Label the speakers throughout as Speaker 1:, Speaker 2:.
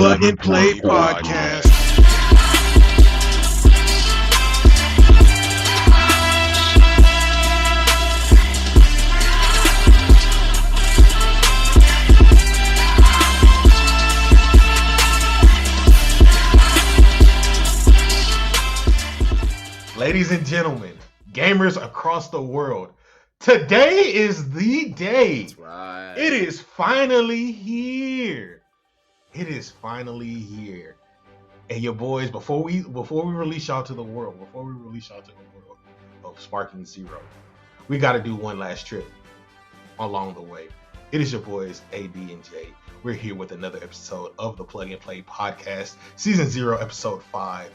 Speaker 1: Plug and Play Podcast. Ladies and gentlemen, gamers across the world, today is the day.
Speaker 2: That's right.
Speaker 1: It is finally here. It is finally here. And your boys, before we release y'all to the world, of Sparking Zero, we got to do one last trip along the way. It is your boys, AD and J. We're here with another episode of the Plug and Play Podcast, Season 0, Episode 5.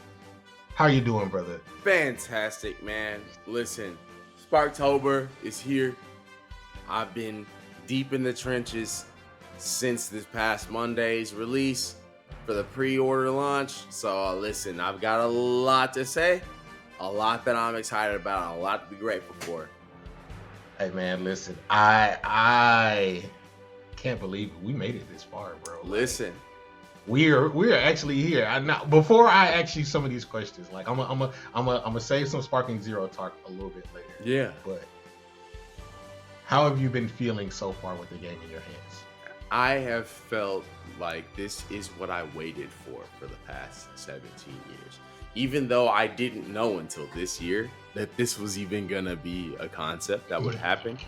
Speaker 1: How you doing, brother?
Speaker 2: Fantastic, man. Listen, Sparktober is here. I've been deep in the trenches since this past Monday's release for the pre-order launch. So listen, I've got a lot to say, a lot that I'm excited about, and a lot to be grateful for.
Speaker 1: Hey man, listen, I can't believe we made it this far, bro.
Speaker 2: Listen,
Speaker 1: we're actually here. Before I ask you some of these questions, like I'm gonna save some Sparking Zero talk a little bit later.
Speaker 2: Yeah.
Speaker 1: But how have you been feeling so far with the game in your hands?
Speaker 2: I have felt like this is what I waited for the past 17 years. Even though I didn't know until this year that this was even gonna be a concept that would happen,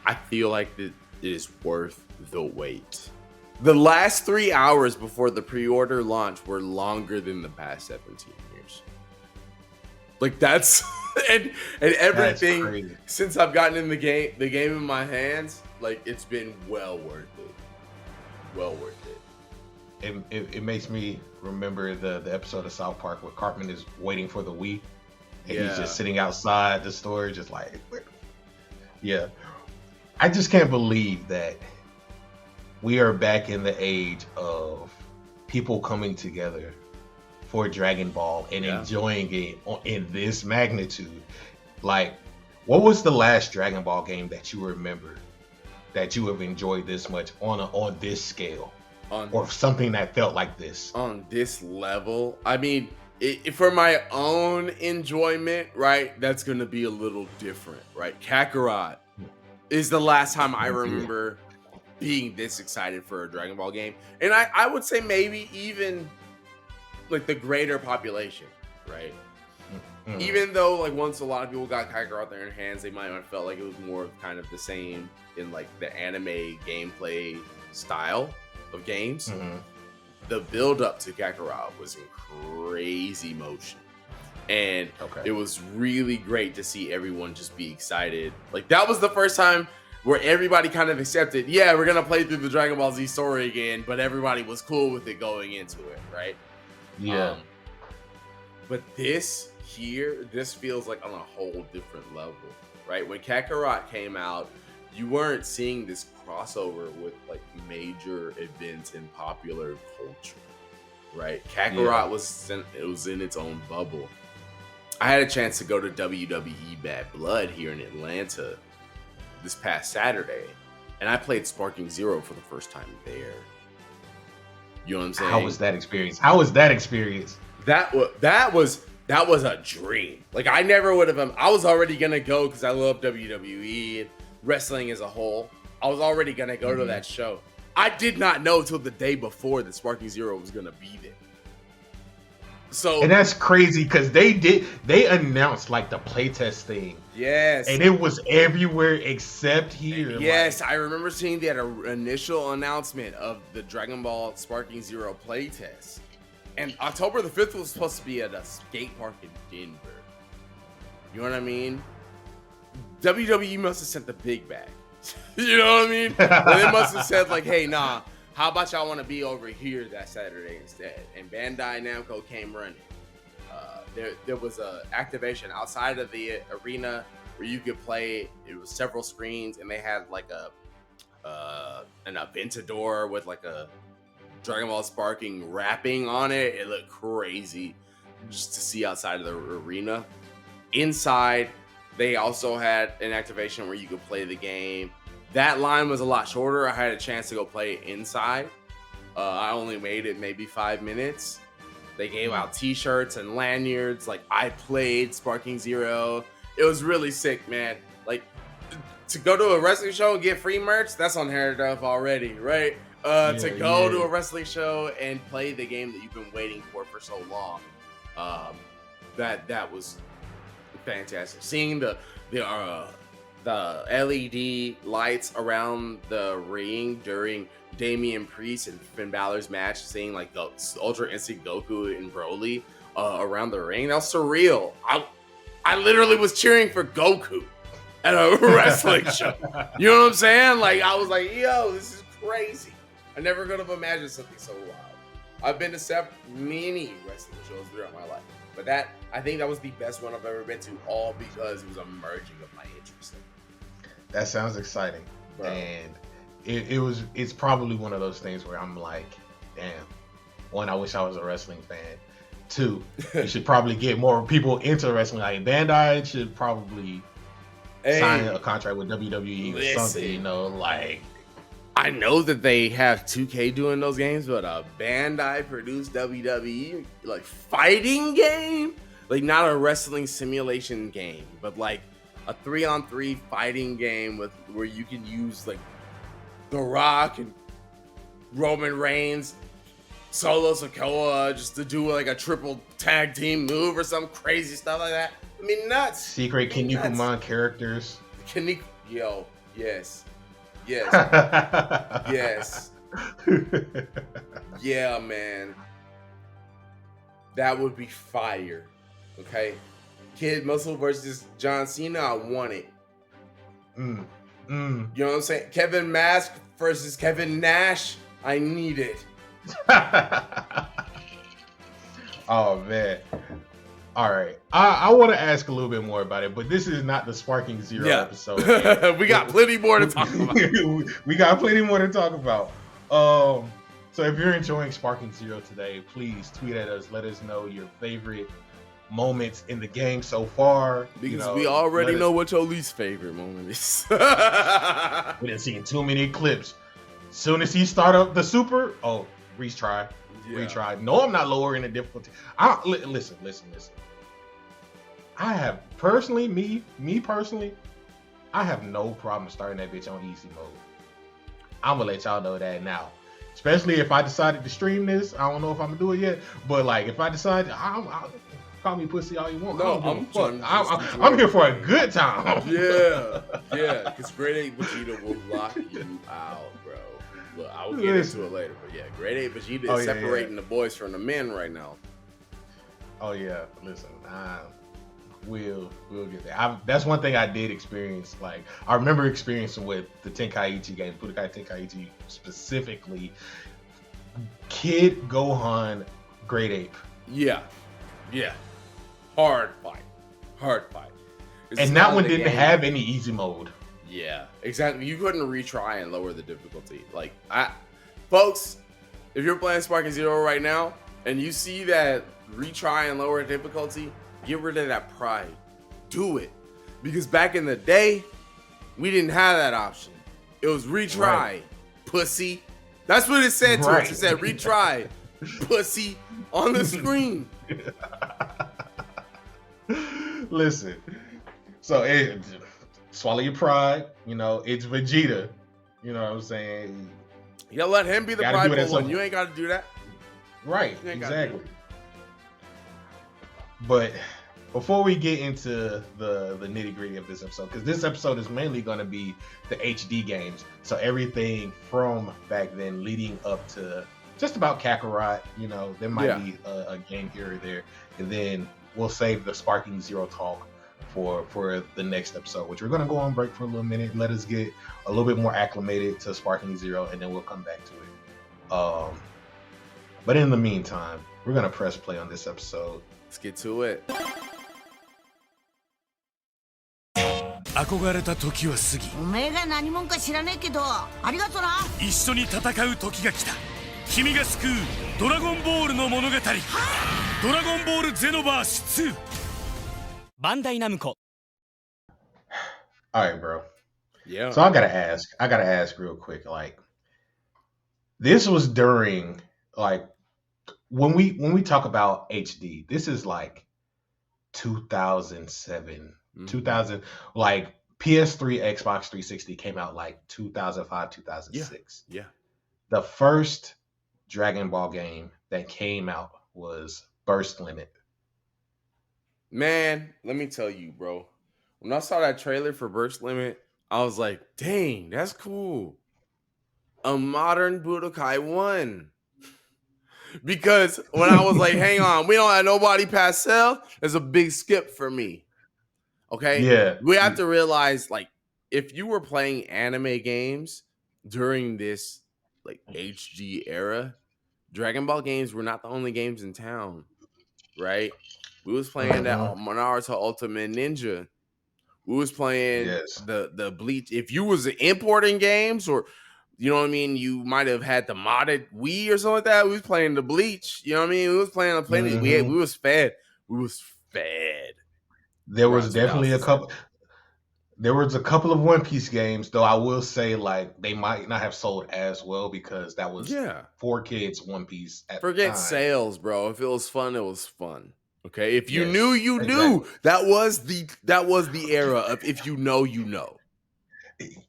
Speaker 2: I feel like it is worth the wait. The last 3 hours before the pre-order launch were longer than the past 17 years. Like that's and everything since I've gotten in the game in my hands, like it's been well worth it. Well worth it.
Speaker 1: It makes me remember the episode of South Park where Cartman is waiting for the Wii and he's just sitting outside the store just like, yeah. I just can't believe that we are back in the age of people coming together for Dragon Ball and enjoying it in this magnitude. Like, what was the last Dragon Ball game that you remember that you have enjoyed this much on this scale, or something that felt like this
Speaker 2: on this level? I mean, for my own enjoyment, right? That's gonna be a little different, right? Kakarot is the last time I remember being this excited for a Dragon Ball game, and I would say maybe even like the greater population, right? Mm-hmm. Even though like once a lot of people got Kakarot in their hands, they might have felt like it was more of kind of the same in like the anime gameplay style of games. Mm-hmm. The build up to Kakarot was in crazy motion, and it was really great to see everyone just be excited. Like that was the first time where everybody kind of accepted, yeah, we're gonna play through the Dragon Ball Z story again, but everybody was cool with it going into it, right?
Speaker 1: Yeah.
Speaker 2: But this feels like on a whole different level, right? When Kakarot came out, you weren't seeing this crossover with like major events in popular culture, right? Kakarot was in its own bubble. I had a chance to go to WWE Bad Blood here in Atlanta this past Saturday, and I played Sparking Zero for the first time there. You know what I'm saying?
Speaker 1: How was that experience?
Speaker 2: That was a dream. Like I never would have. I was already gonna go because I love WWE and wrestling as a whole. I was already gonna go to that show. I did not know till the day before that Sparking Zero was gonna be there. So
Speaker 1: and that's crazy because they announced like the playtest thing.
Speaker 2: Yes.
Speaker 1: And it was everywhere except here.
Speaker 2: Yes, I remember seeing that initial announcement of the Dragon Ball Sparking Zero playtest. And October the 5th was supposed to be at a skate park in Denver. You know what I mean? WWE must have sent the big bag. You know what I mean? They must have said like, hey, nah, how about y'all want to be over here that Saturday instead? And Bandai Namco came running. There was a activation outside of the arena where you could play. It was several screens, and they had like an Aventador with like a Dragon Ball Sparking wrapping on it. It looked crazy just to see outside of the arena. Inside, they also had an activation where you could play the game. That line was a lot shorter. I had a chance to go play inside. I only waited maybe 5 minutes. They gave out t-shirts and lanyards. Like, I played Sparking Zero. It was really sick, man. Like, to go to a wrestling show and get free merch, that's unheard of already, right? To go to a wrestling show and play the game that you've been waiting for so long, that was fantastic. Seeing the LED lights around the ring during Damian Priest and Finn Balor's match, seeing like the Ultra Instinct Goku and Broly around the ring, that was surreal. I literally was cheering for Goku at a wrestling show. You know what I'm saying? Like, I was like, yo, this is crazy. I never could have imagined something so wild. I've been to many wrestling shows throughout my life, but I think that was the best one I've ever been to, all because it was a merging of my interest.
Speaker 1: That sounds exciting, bro. And it's probably one of those things where I'm like, damn. One, I wish I was a wrestling fan. Two, you should probably get more people into wrestling. Like Bandai should probably sign a contract with WWE or something, you know, like.
Speaker 2: I know that they have 2K doing those games, but a Bandai produced WWE like fighting game, like not a wrestling simulation game, but like a 3-on-3 fighting game where you can use like The Rock and Roman Reigns, Solo Sikoa, just to do like a triple tag team move or some crazy stuff like that. I mean, nuts.
Speaker 1: Secret Kinnikuman characters.
Speaker 2: Yes. Yes. Yeah, man. That would be fire. Okay. Kid Muscle versus John Cena, I want it. You know what I'm saying? Kevin Mask versus Kevin Nash, I need it.
Speaker 1: Oh, man. All right. I want to ask a little bit more about it, but this is not the Sparking Zero episode.
Speaker 2: We got plenty more to talk about.
Speaker 1: We got plenty more to talk about. So if you're enjoying Sparking Zero today, please tweet at us. Let us know your favorite moments in the game so far.
Speaker 2: Because we already know what your least favorite moment is.
Speaker 1: We didn't see too many clips. Soon as he start up the super, retry. No, I'm not lowering the difficulty. Listen. I have personally, me personally, I have no problem starting that bitch on easy mode. I'm gonna let y'all know that now. Especially if I decided to stream this. I don't know if I'm gonna do it yet, but like if I decide, call me pussy all you want.
Speaker 2: No,
Speaker 1: I'm here for a good time.
Speaker 2: Yeah, because Grade 8 Vegeta will lock you out, bro. Look, I will get into it later, but yeah, Grade 8 Vegeta is separating the boys from the men right now.
Speaker 1: Oh yeah, listen, we'll get there. That's one thing I did experience. Like I remember experiencing with the Tenkaichi games, Budokai Tenkaichi specifically. Kid Gohan, Grade 8.
Speaker 2: Yeah, hard fight.
Speaker 1: And that one didn't have any easy mode.
Speaker 2: Yeah, exactly. You couldn't retry and lower the difficulty. Like, folks, if you're playing Sparking Zero right now and you see that retry and lower difficulty, get rid of that pride. Do it. Because back in the day, we didn't have that option. It was retry, pussy. That's what it said to us. It said retry, pussy, on the screen.
Speaker 1: Listen, so swallow your pride. You know, it's Vegeta. You know what I'm saying?
Speaker 2: You gotta let him be the prideful one. You ain't gotta do that.
Speaker 1: Right, exactly. But before we get into the nitty gritty of this episode, because this episode is mainly going to be the HD games, so everything from back then leading up to just about Kakarot, you know, there might be a game here or there, and then we'll save the Sparking Zero talk for the next episode, which we're going to go on break for a little minute, let us get a little bit more acclimated to Sparking Zero, and then we'll come back to it. But in the meantime, we're going to press play on this episode.
Speaker 2: Let's get to it.
Speaker 3: 憧れた時は過ぎ
Speaker 4: おめえが何者か知らねえけどありがとな
Speaker 3: 一緒に戦う時が来た君が救うドラゴンボールの物語ドラゴンボールゼノバース2バンダイナムコ
Speaker 1: Alright, bro.
Speaker 2: Yeah.
Speaker 1: So I gotta ask real quick, like, This was during like when we talk about HD, this is like 2007, 2000, like PS3, Xbox 360 came out like 2005,
Speaker 2: Yeah.
Speaker 1: 2006.
Speaker 2: Yeah.
Speaker 1: The first Dragon Ball game that came out was Burst Limit.
Speaker 2: Man, let me tell you, bro. When I saw that trailer for Burst Limit, I was like, dang, that's cool. A modern Budokai 1. Because when I was like, hang on, we don't have nobody past Cell, there's a big skip for me. Okay?
Speaker 1: Yeah.
Speaker 2: We have to realize, like, if you were playing anime games during this like HD era, Dragon Ball games were not the only games in town, right? We was playing that
Speaker 1: Mhm.
Speaker 2: Naruto Ultimate Ninja. We was playing
Speaker 1: Yes.
Speaker 2: the Bleach. If you was importing games, or you know what I mean, you might have had the modded Wii or something like that. We was playing the Bleach. You know what I mean? We was playing plenty. We
Speaker 1: Mhm.
Speaker 2: was fed. We was fed
Speaker 1: There was
Speaker 2: throughout
Speaker 1: definitely a
Speaker 2: 2007.
Speaker 1: couple. There was a couple of One Piece games, though I will say like they might not have sold as well because that was
Speaker 2: Yeah.
Speaker 1: for kids One Piece at the
Speaker 2: Forget
Speaker 1: time.
Speaker 2: sales, bro. If it was fun, it was fun. Okay. If you
Speaker 1: Yes,
Speaker 2: knew, you knew.
Speaker 1: exactly.
Speaker 2: That was the era of if you know, you know.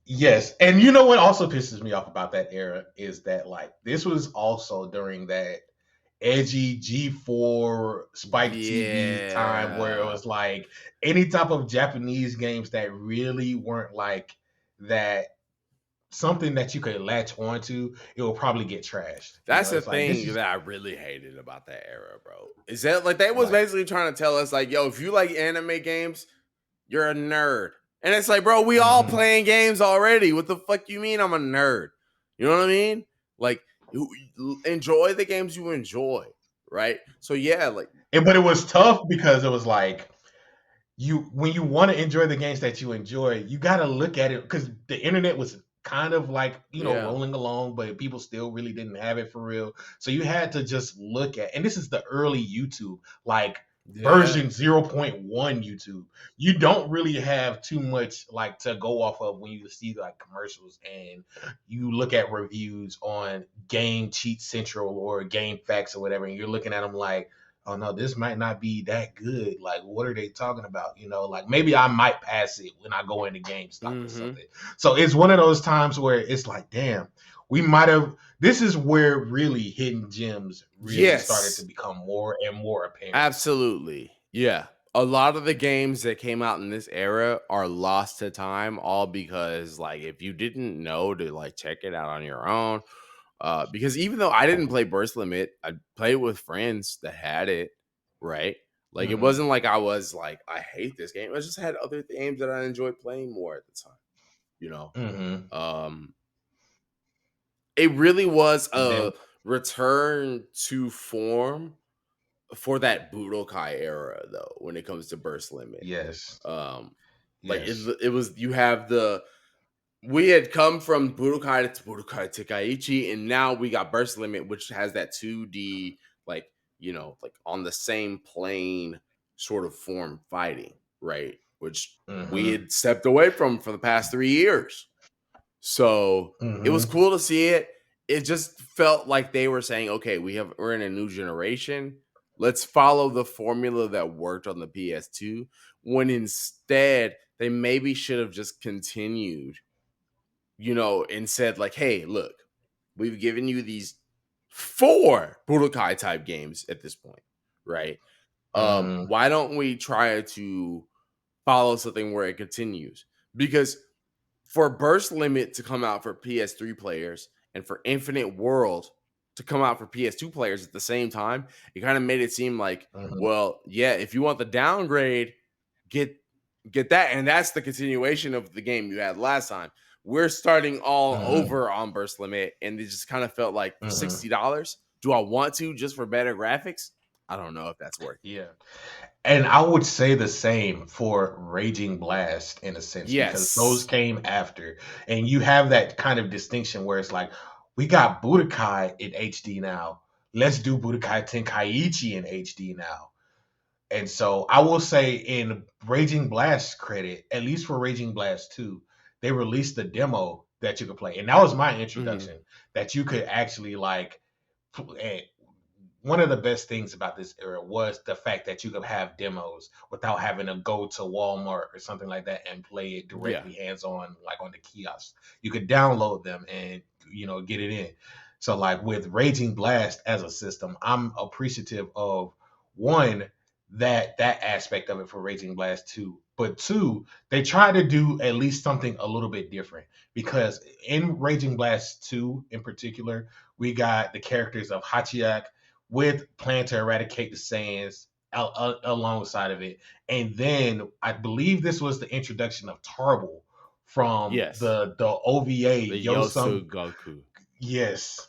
Speaker 1: Yes, and you know what also pisses me off about that era is that like this was also during that edgy G4 Spike TV time where it
Speaker 2: Yeah.
Speaker 1: was like any type of Japanese games that really weren't like that something that you could latch onto, it will probably get trashed. You
Speaker 2: That's
Speaker 1: know,
Speaker 2: the
Speaker 1: it's like this
Speaker 2: thing
Speaker 1: is
Speaker 2: that I really hated about that era, bro. Is that like they was
Speaker 1: like
Speaker 2: basically trying to tell us, like, yo, if you like anime games, you're a nerd. And it's like, bro, we all
Speaker 1: mhm,
Speaker 2: playing games already. What the fuck you mean I'm a nerd? You know what I mean? Like, enjoy the games you enjoy, right? So yeah, like,
Speaker 1: but it was tough because it was like you when you want to enjoy the games that you enjoy, you got to look at it because the internet was kind of like
Speaker 2: yeah,
Speaker 1: rolling along, but people still really didn't have it for real. So you had to just look at, and this is the early YouTube, like
Speaker 2: yeah.
Speaker 1: version 0.1 YouTube. You don't really have too much like to go off of when you see like commercials and you look at reviews on Game Cheat Central or Game Facts or whatever, and you're looking at them like, oh no, this might not be that good. Like, what are they talking about? Like maybe I might pass it when I go into GameStop or
Speaker 2: Mm-hmm.
Speaker 1: something. So it's one of those times where it's like, damn, we might have. This is where really hidden gems really started to
Speaker 2: Yes,
Speaker 1: become more and more apparent.
Speaker 2: absolutely. Yeah. A lot of the games that came out in this era are lost to time, all because like if you didn't know to like check it out on your own, because even though I didn't play Burst Limit, I played with friends that had it, right? Like it
Speaker 1: Mm-hmm.
Speaker 2: wasn't like I was like I hate this game. I just had other games that I enjoyed playing more at the time, you know.
Speaker 1: Mm-hmm.
Speaker 2: Um, it really was
Speaker 1: And then
Speaker 2: a return to form for that Budokai era, though, when it comes to Burst Limit.
Speaker 1: yes,
Speaker 2: Um, like
Speaker 1: yes.
Speaker 2: it was you have the we had come from Budokai to Budokai Tenkaichi, and now we got Burst Limit, which has that 2D, like, like on the same plane sort of form fighting, right? Which we
Speaker 1: Mm-hmm.
Speaker 2: had stepped away from for the past 3 years. So it was
Speaker 1: Mm-hmm.
Speaker 2: cool to see it. It just felt like they were saying, okay, we're in a new generation. Let's follow the formula that worked on the PS2. When instead they maybe should have just continued, and said, like, hey, look, we've given you these 4 Budokai type games at this point, right?
Speaker 1: Mm-hmm.
Speaker 2: Why don't we try to follow something where it continues? Because for Burst Limit to come out for PS3 players and for Infinite World to come out for PS2 players at the same time, it kind of made it seem like,
Speaker 1: Mm-hmm.
Speaker 2: well, yeah, if you want the downgrade, get that, and that's the continuation of the game you had last time. We're starting all
Speaker 1: Mm-hmm.
Speaker 2: over on Burst Limit, and it just kind of felt like for
Speaker 1: Mm-hmm.
Speaker 2: $60, do I want to just for better graphics? I don't know if that's worth it.
Speaker 1: Yeah. And I would say the same for Raging Blast in a sense, because those
Speaker 2: Yes.
Speaker 1: came after. And you have that kind of distinction where it's like, we got Budokai in HD now. Let's do Budokai Tenkaichi in HD now. And so I will say in Raging Blast credit, at least for Raging Blast 2, they released the demo that you could play, and that was my introduction. That you could actually like. One of the best things about this era was the fact that you could have demos without having to go to Walmart or something like that and play it directly hands-on, like on the kiosk. You could download them and get it in. So like with Raging Blast as a system, I'm appreciative of one that aspect of it for Raging Blast 2. But two, they try to do at least something a little bit different, because in Raging Blast 2 in particular, we got the characters of Hachiyak with plan to eradicate the Saiyans alongside of it. And then I believe this was the introduction of Tarble from the OVA,
Speaker 2: the Yosu Goku.
Speaker 1: Yes.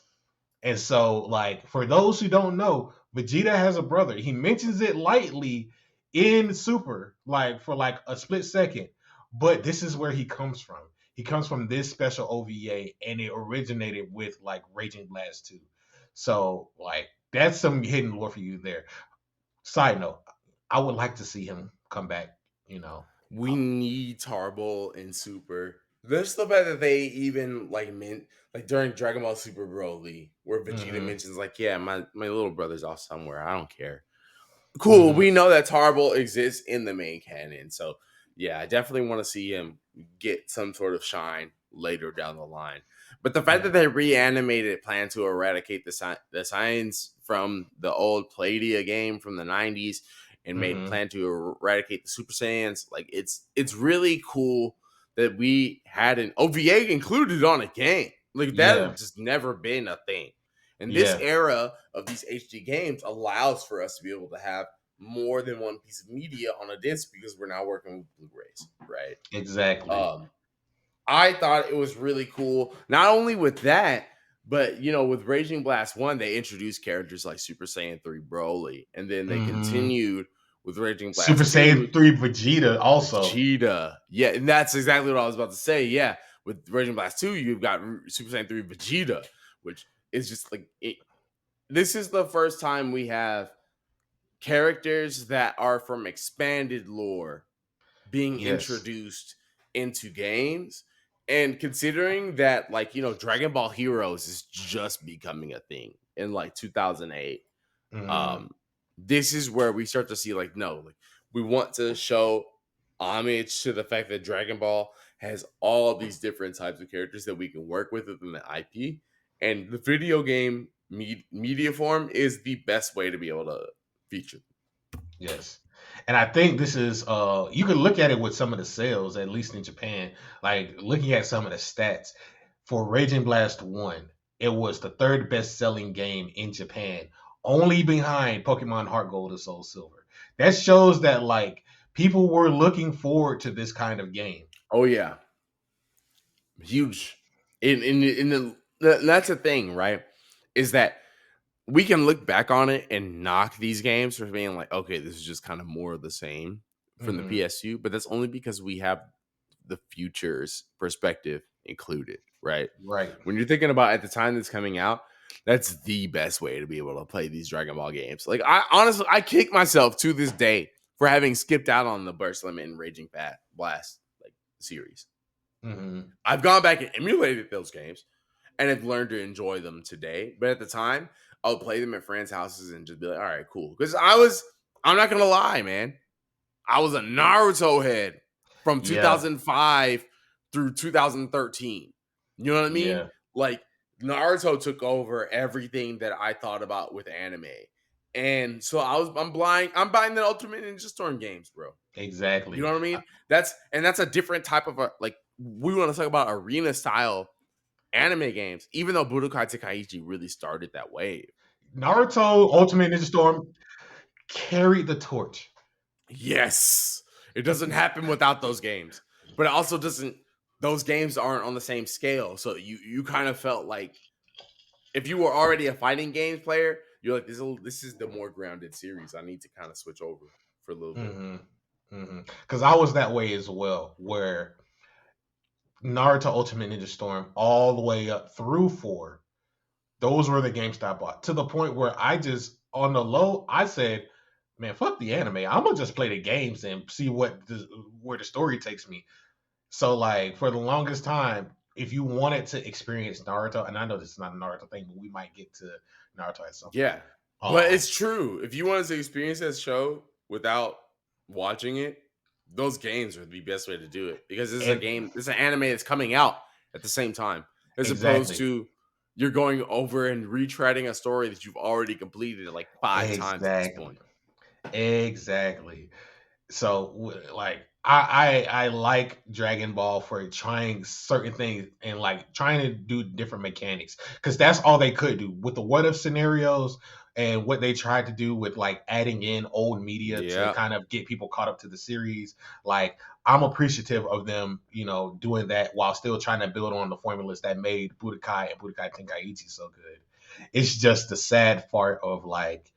Speaker 1: And so, like, for those who don't know, Vegeta has a brother. He mentions it lightly in Super, like for like a split second. But this is where he comes from. He comes from this special OVA, and it originated with like Raging Blast 2. So, like, that's some hidden lore for you there. Side note, I would like to see him come back,
Speaker 2: We need Tarble in Super. There's the fact that they even like during Dragon Ball Super Broly, where Vegeta mentions like, yeah, my little brother's off somewhere. I don't care. Cool. We know that Tarble exists in the main canon. So yeah, I definitely want to see him get some sort of shine later down the line. But the fact that they reanimated plan to eradicate the Saiyans from the old Palladium game from the 90s and made plan to eradicate the Super Saiyans, like it's really cool that we had an OVA included on a game. Like that has just never been a thing. And this era of these HD games allows for us to be able to have more than one piece of media on a disc, because we're now working with Blu-rays, right?
Speaker 1: Exactly.
Speaker 2: I thought it was really cool. Not only with that, but with Raging Blast 1, they introduced characters like Super Saiyan 3 Broly, and then they continued with Raging Blast
Speaker 1: Super Saiyan 3 Vegeta also.
Speaker 2: Vegeta. Yeah, and that's exactly what I was about to say. Yeah, with Raging Blast 2, you've got Super Saiyan 3 Vegeta, which is just like this is the first time we have characters that are from expanded lore being introduced into games. And considering that, like, Dragon Ball Heroes is just becoming a thing in like 2008, this is where we start to see like, no, like we want to show homage to the fact that Dragon Ball has all these different types of characters that we can work with within the IP, and the video game media form is the best way to be able to feature them.
Speaker 1: Yes. And I think this is you can look at it with some of the sales, at least in Japan, like looking at some of the stats for Raging Blast 1, it was the third best selling game in Japan, only behind Pokemon Heart Gold and Soul Silver. That shows that like people were looking forward to this kind of game.
Speaker 2: Oh yeah. Huge. That's the thing, right? Is that we can look back on it and knock these games for being like, okay, this is just kind of more of the same from the PSU, but that's only because we have the future's perspective included, right?
Speaker 1: Right.
Speaker 2: When you're thinking about at the time that's coming out, that's the best way to be able to play these Dragon Ball games. Like, I honestly, I kick myself to this day for having skipped out on the Burst Limit and Raging Blast like series. I've gone back and emulated those games and have learned to enjoy them today. But at the time, I would play them at friends' houses and just be like, all right, cool. Because I'm not going to lie, man. I was a Naruto head from 2005 through 2013. You know what I mean?
Speaker 1: Yeah.
Speaker 2: Like, Naruto took over everything that I thought about with anime. And so I'm buying the Ultimate Ninja Storm games, bro.
Speaker 1: Exactly.
Speaker 2: You know what I mean? That's a different type of we want to talk about arena style anime games, even though Budokai Tenkaichi really started that wave.
Speaker 1: Naruto Ultimate Ninja Storm carried the torch.
Speaker 2: Yes. It doesn't happen without those games. But it also doesn't, those games aren't on the same scale. So you kind of felt like if you were already a fighting games player, you're like, this is the more grounded series. I need to kind of switch over for a little bit.
Speaker 1: Because I was that way as well, where Naruto Ultimate Ninja Storm all the way up through 4, those were the games that I bought, to the point where I just, on the low, I said, man, fuck the anime. I'm going to just play the games and see where the story takes me. So, like, for the longest time, if you wanted to experience Naruto, and I know this is not a Naruto thing, but we might get to Naruto at some point.
Speaker 2: Yeah. But it's true. If you wanted to experience that show without watching it, those games are the best way to do it, because this is a game, it's an anime that's coming out at the same time, as opposed to you're going over and retreading a story that you've already completed like 5 times at this point.
Speaker 1: Exactly. So like I like Dragon Ball for trying certain things and like trying to do different mechanics, because that's all they could do with the what if scenarios and what they tried to do with like adding in old media to kind of get people caught up to the series. Like I'm appreciative of them, doing that while still trying to build on the formulas that made Budokai and Budokai Tenkaichi so good. It's just the sad part of like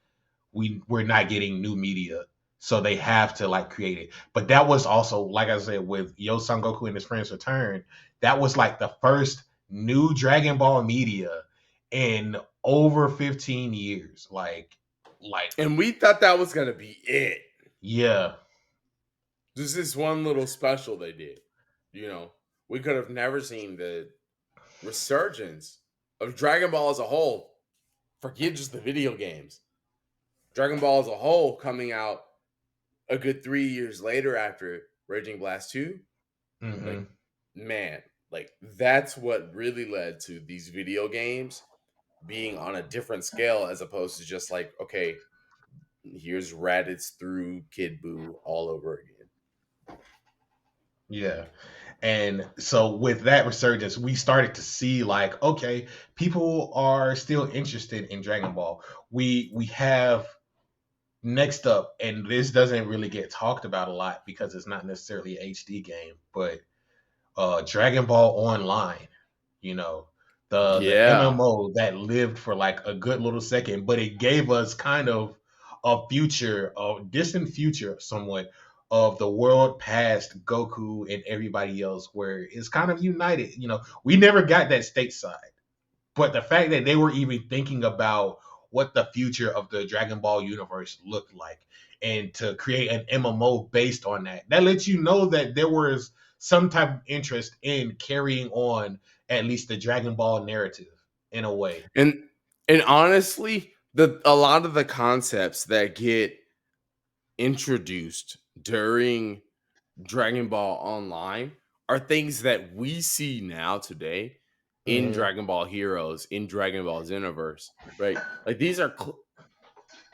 Speaker 1: we're not getting new media, so they have to like create it. But that was also, like I said, with Yo Son Goku and his friends return, that was like the first new Dragon Ball media in over 15 years. Like
Speaker 2: and we thought that was gonna be it.
Speaker 1: Yeah.
Speaker 2: Just this one little special they did. We could have never seen the resurgence of Dragon Ball as a whole. Forget just the video games. Dragon Ball as a whole coming out a good 3 years later after Raging Blast 2.
Speaker 1: Mm-hmm.
Speaker 2: Like, man, like that's what really led to these video games being on a different scale, as opposed to just like, okay, here's Raditz through Kid Buu all over again.
Speaker 1: Yeah. And so with that resurgence, we started to see like, okay, people are still interested in Dragon Ball. We have next up, and this doesn't really get talked about a lot because it's not necessarily an HD game, but Dragon Ball Online, the MMO that lived for like a good little second, but it gave us kind of a distant future somewhat of the world past Goku and everybody else, where it's kind of united. We never got that stateside, but the fact that they were even thinking about what the future of the Dragon Ball universe looked like, and to create an MMO based on that lets you know that there was some type of interest in carrying on at least the Dragon Ball narrative in a way.
Speaker 2: And honestly, a lot of the concepts that get introduced during Dragon Ball Online are things that we see now today in Dragon Ball Heroes, in Dragon Ball Xenoverse, right? Like these are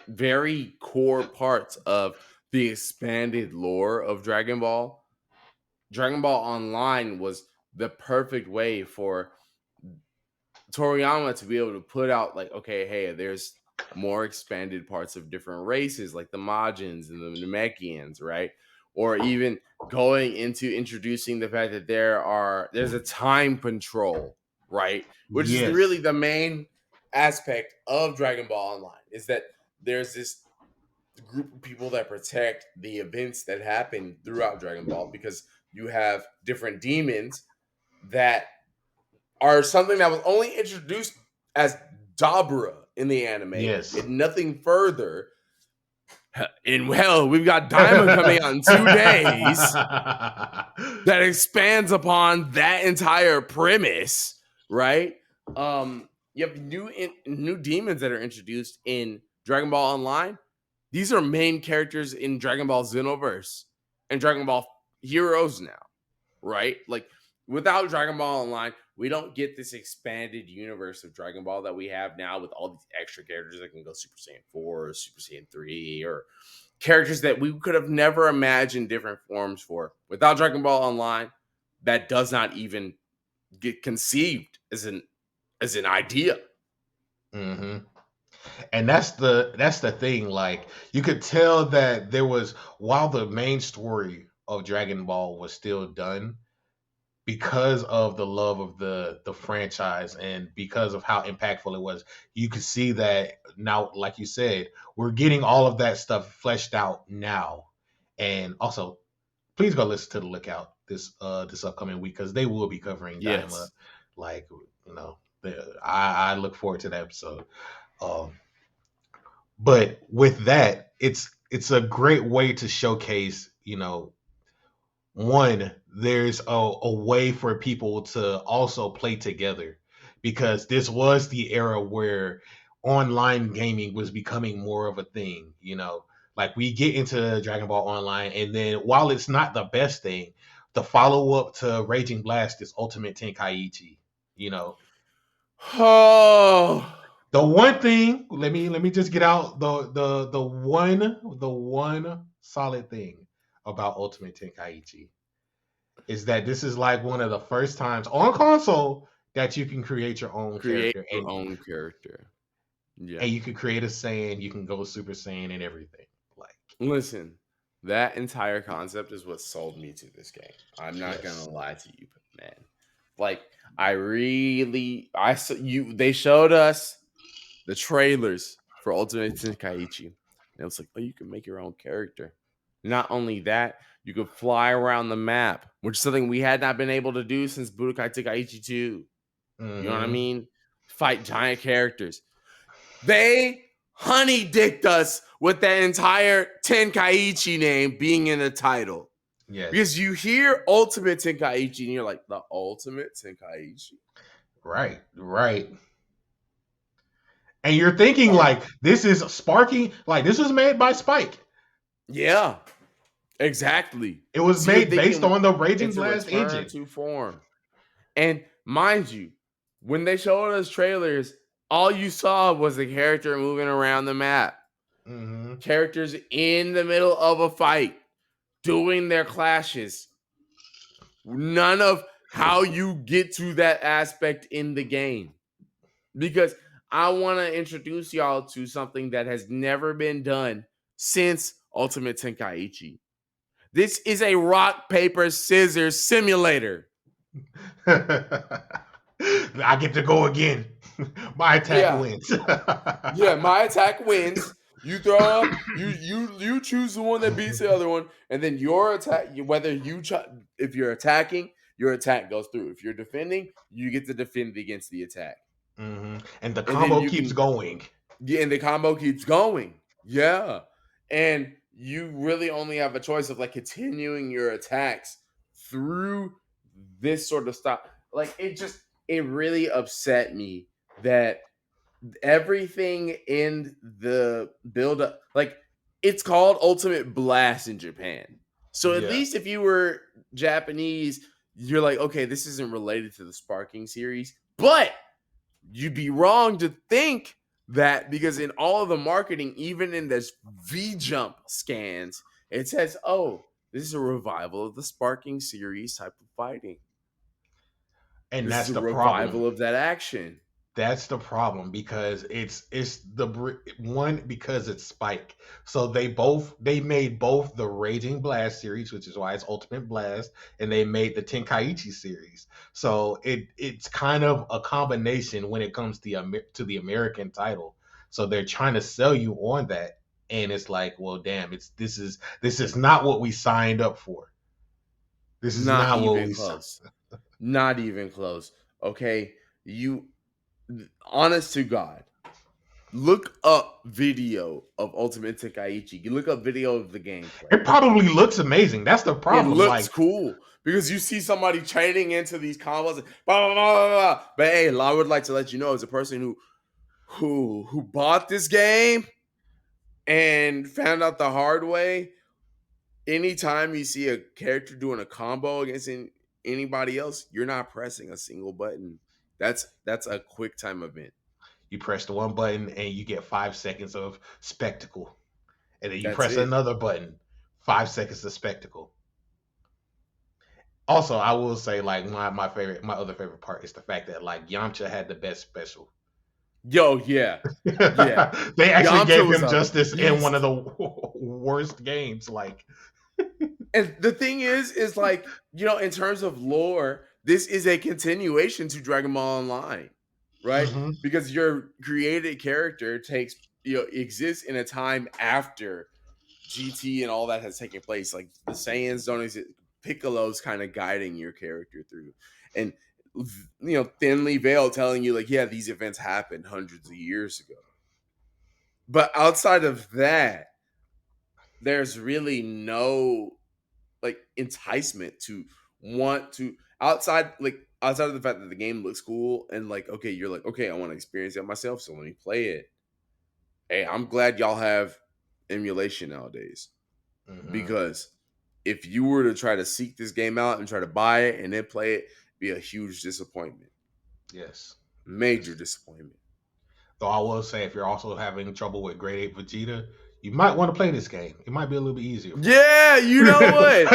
Speaker 2: very core parts of the expanded lore of Dragon Ball. Dragon Ball Online was the perfect way for Toriyama to be able to put out like, okay, hey, there's more expanded parts of different races like the Majins and the Namekians, right? Or even going into introducing the fact that there's a time control, right? Which is really the main aspect of Dragon Ball Online, is that there's this group of people that protect the events that happen throughout Dragon Ball, because you have different demons that are something that was only introduced as Dabura in the anime, and nothing further. And we've got Daima coming out in 2 days that expands upon that entire premise, right? You have new demons that are introduced in Dragon Ball Online. These are main characters in Dragon Ball Xenoverse and Dragon Ball Heroes now, right? Like without Dragon Ball Online, we don't get this expanded universe of Dragon Ball that we have now with all these extra characters that can go Super Saiyan 4 or Super Saiyan 3, or characters that we could have never imagined different forms for. Without Dragon Ball Online, that does not even get conceived as an idea.
Speaker 1: Mm-hmm. And that's the thing. Like you could tell that there was, while the main story of Dragon Ball was still done, because of the love of the franchise and because of how impactful it was, you could see that now, like you said, we're getting all of that stuff fleshed out now. And also, please go listen to the Lookout this upcoming week, because they will be covering Daima. Like, I look forward to that episode. But with that, it's a great way to showcase, one, there's a way for people to also play together, because this was the era where online gaming was becoming more of a thing. Like we get into Dragon Ball Online, and then while it's not the best thing, the follow up to Raging Blast is Ultimate Tenkaichi. You know,
Speaker 2: Oh,
Speaker 1: the one thing, let me just get out the one solid thing about Ultimate Tenkaichi is that this is like one of the first times on console that you can create your own
Speaker 2: create
Speaker 1: character,
Speaker 2: your own character. Yeah.
Speaker 1: and you can create a Saiyan, you can go Super Saiyan and everything. Like,
Speaker 2: Listen, that entire concept is what sold me to this game. I'm not
Speaker 1: yes.
Speaker 2: gonna lie to you, man. Like, they showed us the trailers for Ultimate Tenkaichi, and it was like, oh, you can make your own character. Not only that, you could fly around the map, which is something we had not been able to do since Budokai Tenkaichi 2. You know what I
Speaker 1: Mhm.
Speaker 2: mean? Fight giant characters. They honey dicked us with that entire Tenkaichi name being in the title.
Speaker 1: Yes.
Speaker 2: Because you hear Ultimate Tenkaichi and you're like, the Ultimate Tenkaichi?
Speaker 1: Right. And you're thinking like this is sparking, like this was made by Spike.
Speaker 2: Yeah, exactly.
Speaker 1: It was
Speaker 2: So you're
Speaker 1: made based
Speaker 2: thinking
Speaker 1: on the Raging
Speaker 2: it's a
Speaker 1: Blast
Speaker 2: return
Speaker 1: engine.
Speaker 2: to form. And mind you, when they showed us trailers, all you saw was the character moving around the map.
Speaker 1: Mm-hmm.
Speaker 2: Characters in the middle of a fight doing their clashes. None of how you get to that aspect in the game. Because I want to introduce y'all to something that has never been done since Ultimate Tenkaichi. This is a rock, paper, scissors simulator.
Speaker 1: I get to go again. My attack wins.
Speaker 2: Yeah, my attack wins. You throw up, you choose the one that beats the other one, and then your attack, if you're attacking, your attack goes through. If you're defending, you get to defend against the attack.
Speaker 1: Mm-hmm. And the
Speaker 2: And then
Speaker 1: combo keeps going.
Speaker 2: Yeah, and the combo keeps going. Yeah. And you really only have a choice of like continuing your attacks through this sort of stuff. Like it really upset me that everything in the build up, like it's called Ultimate Blast in Japan. So at
Speaker 1: Yeah.
Speaker 2: least if you were Japanese, you're like, okay, this isn't related to the Sparking series, but you'd be wrong to think that, because in all of the marketing, even in this V-Jump scans, it says, oh, this is a revival of the Sparking series type of fighting.
Speaker 1: And
Speaker 2: This
Speaker 1: that's
Speaker 2: is a
Speaker 1: the
Speaker 2: revival
Speaker 1: problem.
Speaker 2: of that action.
Speaker 1: That's the problem, because it's the one, because it's Spike. So they made both the Raging Blast series, which is why it's Ultimate Blast, and they made the Tenkaichi series. So it's kind of a combination when it comes to the American title. So they're trying to sell you on that, and it's like, well, damn, this is not what we signed up for. This is
Speaker 2: Not
Speaker 1: not what
Speaker 2: even
Speaker 1: we.
Speaker 2: close. Not even close. Okay, honest to God, look up video of Ultimate Tenkaichi. You look up video of the gameplay.
Speaker 1: It probably looks amazing. That's the problem.
Speaker 2: It looks
Speaker 1: like,
Speaker 2: cool because you see somebody trading into these combos. And blah, blah, blah, blah. But hey, I would like to let you know, as a person who bought this game and found out the hard way, anytime you see a character doing a combo against anybody else, you're not pressing a single button. That's a quick time event.
Speaker 1: you press the one button and you get 5 seconds of spectacle, and then you
Speaker 2: That's
Speaker 1: press
Speaker 2: it.
Speaker 1: another button, 5 seconds of spectacle. Also, I will say, like, my other favorite part is the fact that like Yamcha had the best special.
Speaker 2: Yo, yeah. Yeah.
Speaker 1: They actually
Speaker 2: Yamcha
Speaker 1: gave
Speaker 2: was
Speaker 1: him
Speaker 2: a
Speaker 1: justice in
Speaker 2: beast.
Speaker 1: one of the worst games. Like,
Speaker 2: And the thing is like, in terms of lore, this is a continuation to Dragon Ball Online, right?
Speaker 1: mhm.
Speaker 2: Because your created character exists in a time after GT and all that has taken place. Like the Saiyans don't exist. Piccolo's kind of guiding your character through, and thinly veiled, telling you like, yeah, these events happened hundreds of years ago. But outside of that, there's really no like enticement to want to outside of the fact that the game looks cool and like okay, you're like okay, I want to experience it myself, so let me play it. Hey, I'm glad y'all have emulation nowadays because if you were to try to seek this game out and try to buy it and then play it, it'd be a huge disappointment.
Speaker 1: Yes,
Speaker 2: major disappointment.
Speaker 1: Though I will say, if you're also having trouble with Grade 8 Vegeta, you might want to play this game. It might be a little bit easier.
Speaker 2: Yeah, you know what?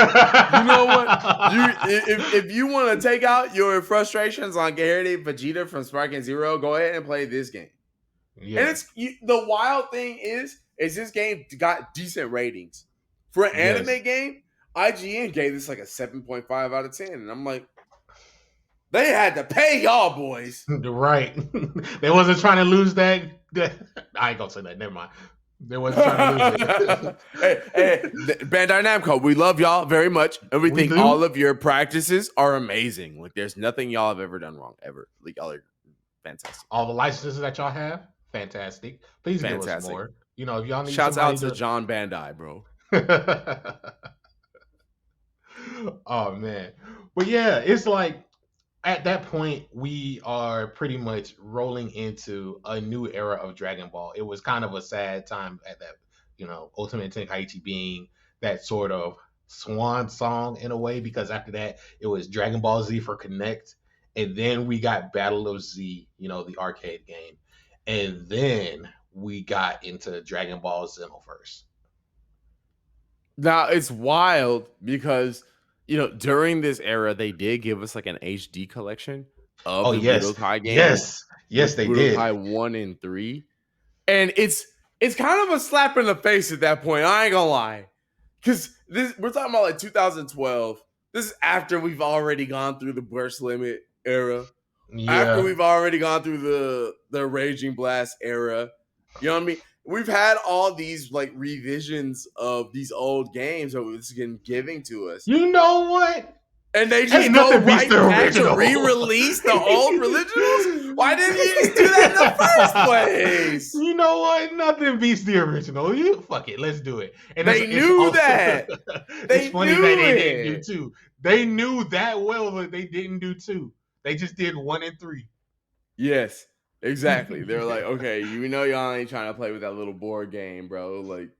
Speaker 2: If you want to take out your frustrations on Grade 8 Vegeta from Sparking Zero, go ahead and play this game. Yeah. And the wild thing is this game got decent ratings. For an anime game, IGN gave this like a 7.5 out of 10. And I'm like, they had to pay y'all boys.
Speaker 1: Right. They wasn't trying to lose that. I ain't gonna say that. Never mind. They wasn't trying to lose it.
Speaker 2: hey, Bandai Namco, we love y'all very much. And we think all of your practices are amazing. Like, there's nothing y'all have ever done wrong, ever. Like, y'all are fantastic.
Speaker 1: All the licenses that y'all have, fantastic. Please give us more. You know, if y'all need
Speaker 2: shouts out to John Bandai, bro.
Speaker 1: Oh, man. But yeah, it's like, at that point, we are pretty much rolling into a new era of Dragon Ball. It was kind of a sad time at that, you know, Ultimate Tenkaichi being that sort of swan song in a way, because after that, it was Dragon Ball Z for Connect. And then we got Battle of Z, you know, the arcade game. And then we got into Dragon Ball Xenoverse.
Speaker 2: Now, it's wild because, you know, during this era, they did give us like an HD collection of the Budokai games.
Speaker 1: Yes, they did.
Speaker 2: Budokai 1 and 3. And it's kind of a slap in the face at that point. I ain't gonna lie. Because we're talking about like 2012. This is after we've already gone through the burst limit era. Yeah. After we've already gone through the Raging Blast era. You know what I mean? We've had all these like revisions of these old games that was getting giving to us.
Speaker 1: You know what?
Speaker 2: And they just go right back to re-release the old originals? Why didn't you just do that in the first place?
Speaker 1: You know what? Nothing beats the original. Fuck it, let's do it.
Speaker 2: And they knew that.
Speaker 1: It's funny that they didn't do 2. They knew that well that they didn't do 2. They just did 1 and 3.
Speaker 2: Yes. Exactly. They're like, okay, you know y'all ain't trying to play with that little board game, bro. Like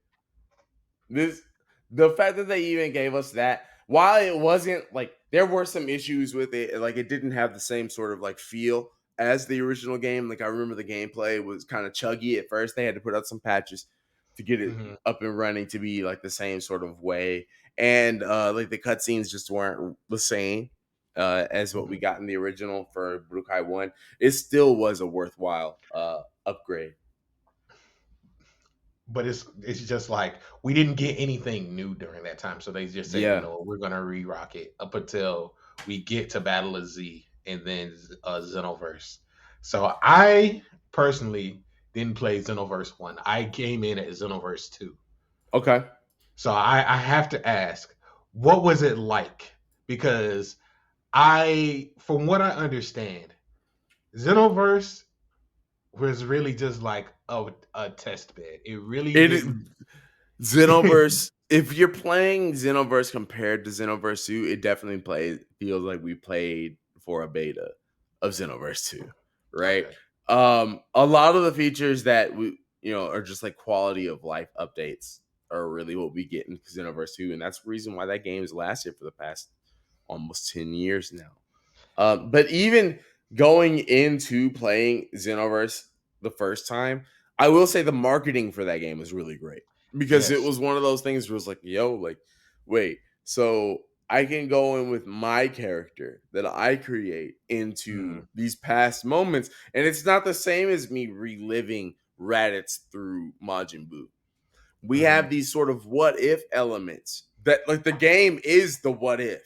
Speaker 2: the fact that they even gave us that, while it wasn't like there were some issues with it, like it didn't have the same sort of like feel as the original game. Like I remember the gameplay was kind of chuggy at first. They had to put out some patches to get it up and running to be like the same sort of way. And like the cutscenes just weren't the same as what we got in the original for Budokai 1. It still was a worthwhile upgrade.
Speaker 1: But it's just like we didn't get anything new during that time. So they just said, you know, we're going to re-rock it up until we get to Battle of Z and then Xenoverse. So I personally didn't play Xenoverse 1. I came in at Xenoverse 2.
Speaker 2: Okay.
Speaker 1: So I have to ask, what was it like? Because from what I understand, Xenoverse was really just like a test bed. It really is.
Speaker 2: Xenoverse, if you're playing Xenoverse compared to Xenoverse 2, it definitely feels like we played for a beta of Xenoverse 2, right? Okay. A lot of the features that we, you know, are just like quality of life updates are really what we get in Xenoverse 2, and that's the reason why that game's lasted for the past almost 10 years now. But even going into playing Xenoverse the first time, I will say the marketing for that game was really great because it was one of those things where it was like, yo, like, wait, so I can go in with my character that I create into these past moments, and it's not the same as me reliving Raditz through Majin Buu. We have these sort of what if elements that like the game is the what if.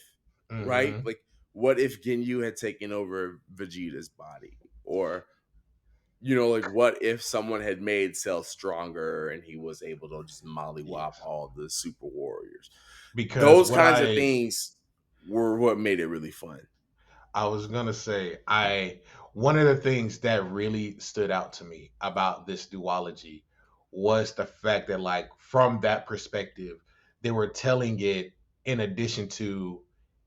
Speaker 2: Right? Like, what if Ginyu had taken over Vegeta's body? Or, you know, like, what if someone had made Cell stronger and he was able to just mollywop all the Super Warriors? Because those kinds of things were what made it really fun.
Speaker 1: I was going to say, one of the things that really stood out to me about this duology was the fact that, like, from that perspective, they were telling it in addition to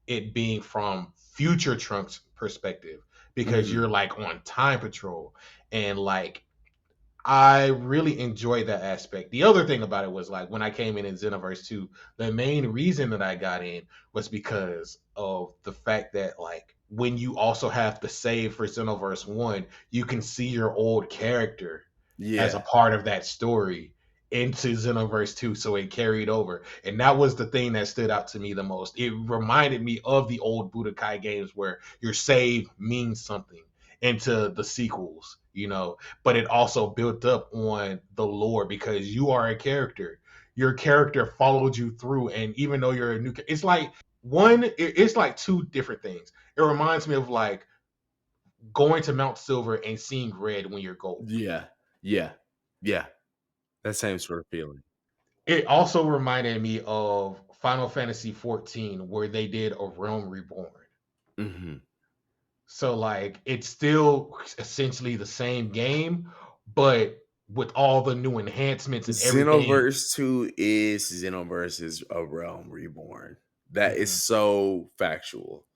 Speaker 1: it being from future Trunks' perspective, because you're like on time patrol, and like I really enjoyed that aspect. The other thing about it was like when I came in Xenoverse 2, the main reason that I got in was because of the fact that like when you also have to save for Xenoverse 1, you can see your old character as a
Speaker 2: Yeah.
Speaker 1: part of that story into Xenoverse 2, so it carried over. And that was the thing that stood out to me the most. It reminded me of the old Budokai games where your save means something into the sequels, you know, but it also built up on the lore because you are a character. Your character followed you through, and even though you're a new, it's like it's like two different things. It reminds me of like going to Mount Silver and seeing red when you're gold.
Speaker 2: Yeah. Yeah. Yeah. That same sort of feeling.
Speaker 1: It also reminded me of Final Fantasy 14, where they did a Realm Reborn.
Speaker 2: Mm-hmm.
Speaker 1: So like it's still essentially the same game, but with all the new enhancements and everything.
Speaker 2: Xenoverse 2 is Xenoverse A Realm Reborn. That is
Speaker 1: Mhm.
Speaker 2: so factual.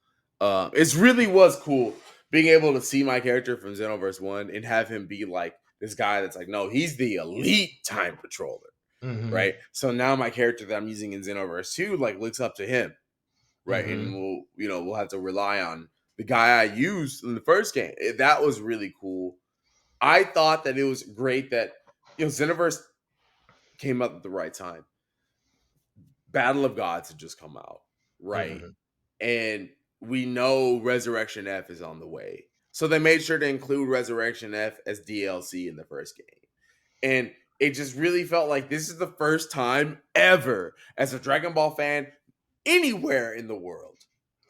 Speaker 2: It really was cool being able to see my character from Xenoverse 1 and have him be like this guy that's like, no, he's the elite time patroller.
Speaker 1: Mhm.
Speaker 2: Right. So now my character that I'm using in Xenoverse 2 like looks up to him. Right. And
Speaker 1: Mhm.
Speaker 2: we'll have to rely on the guy I used in the first game. That was really cool. I thought that it was great that Xenoverse came out at the right time. Battle of Gods had just come out, right?
Speaker 1: Mhm.
Speaker 2: And we know Resurrection F is on the way. So they made sure to include Resurrection F as DLC in the first game. And it just really felt like this is the first time ever as a Dragon Ball fan anywhere in the world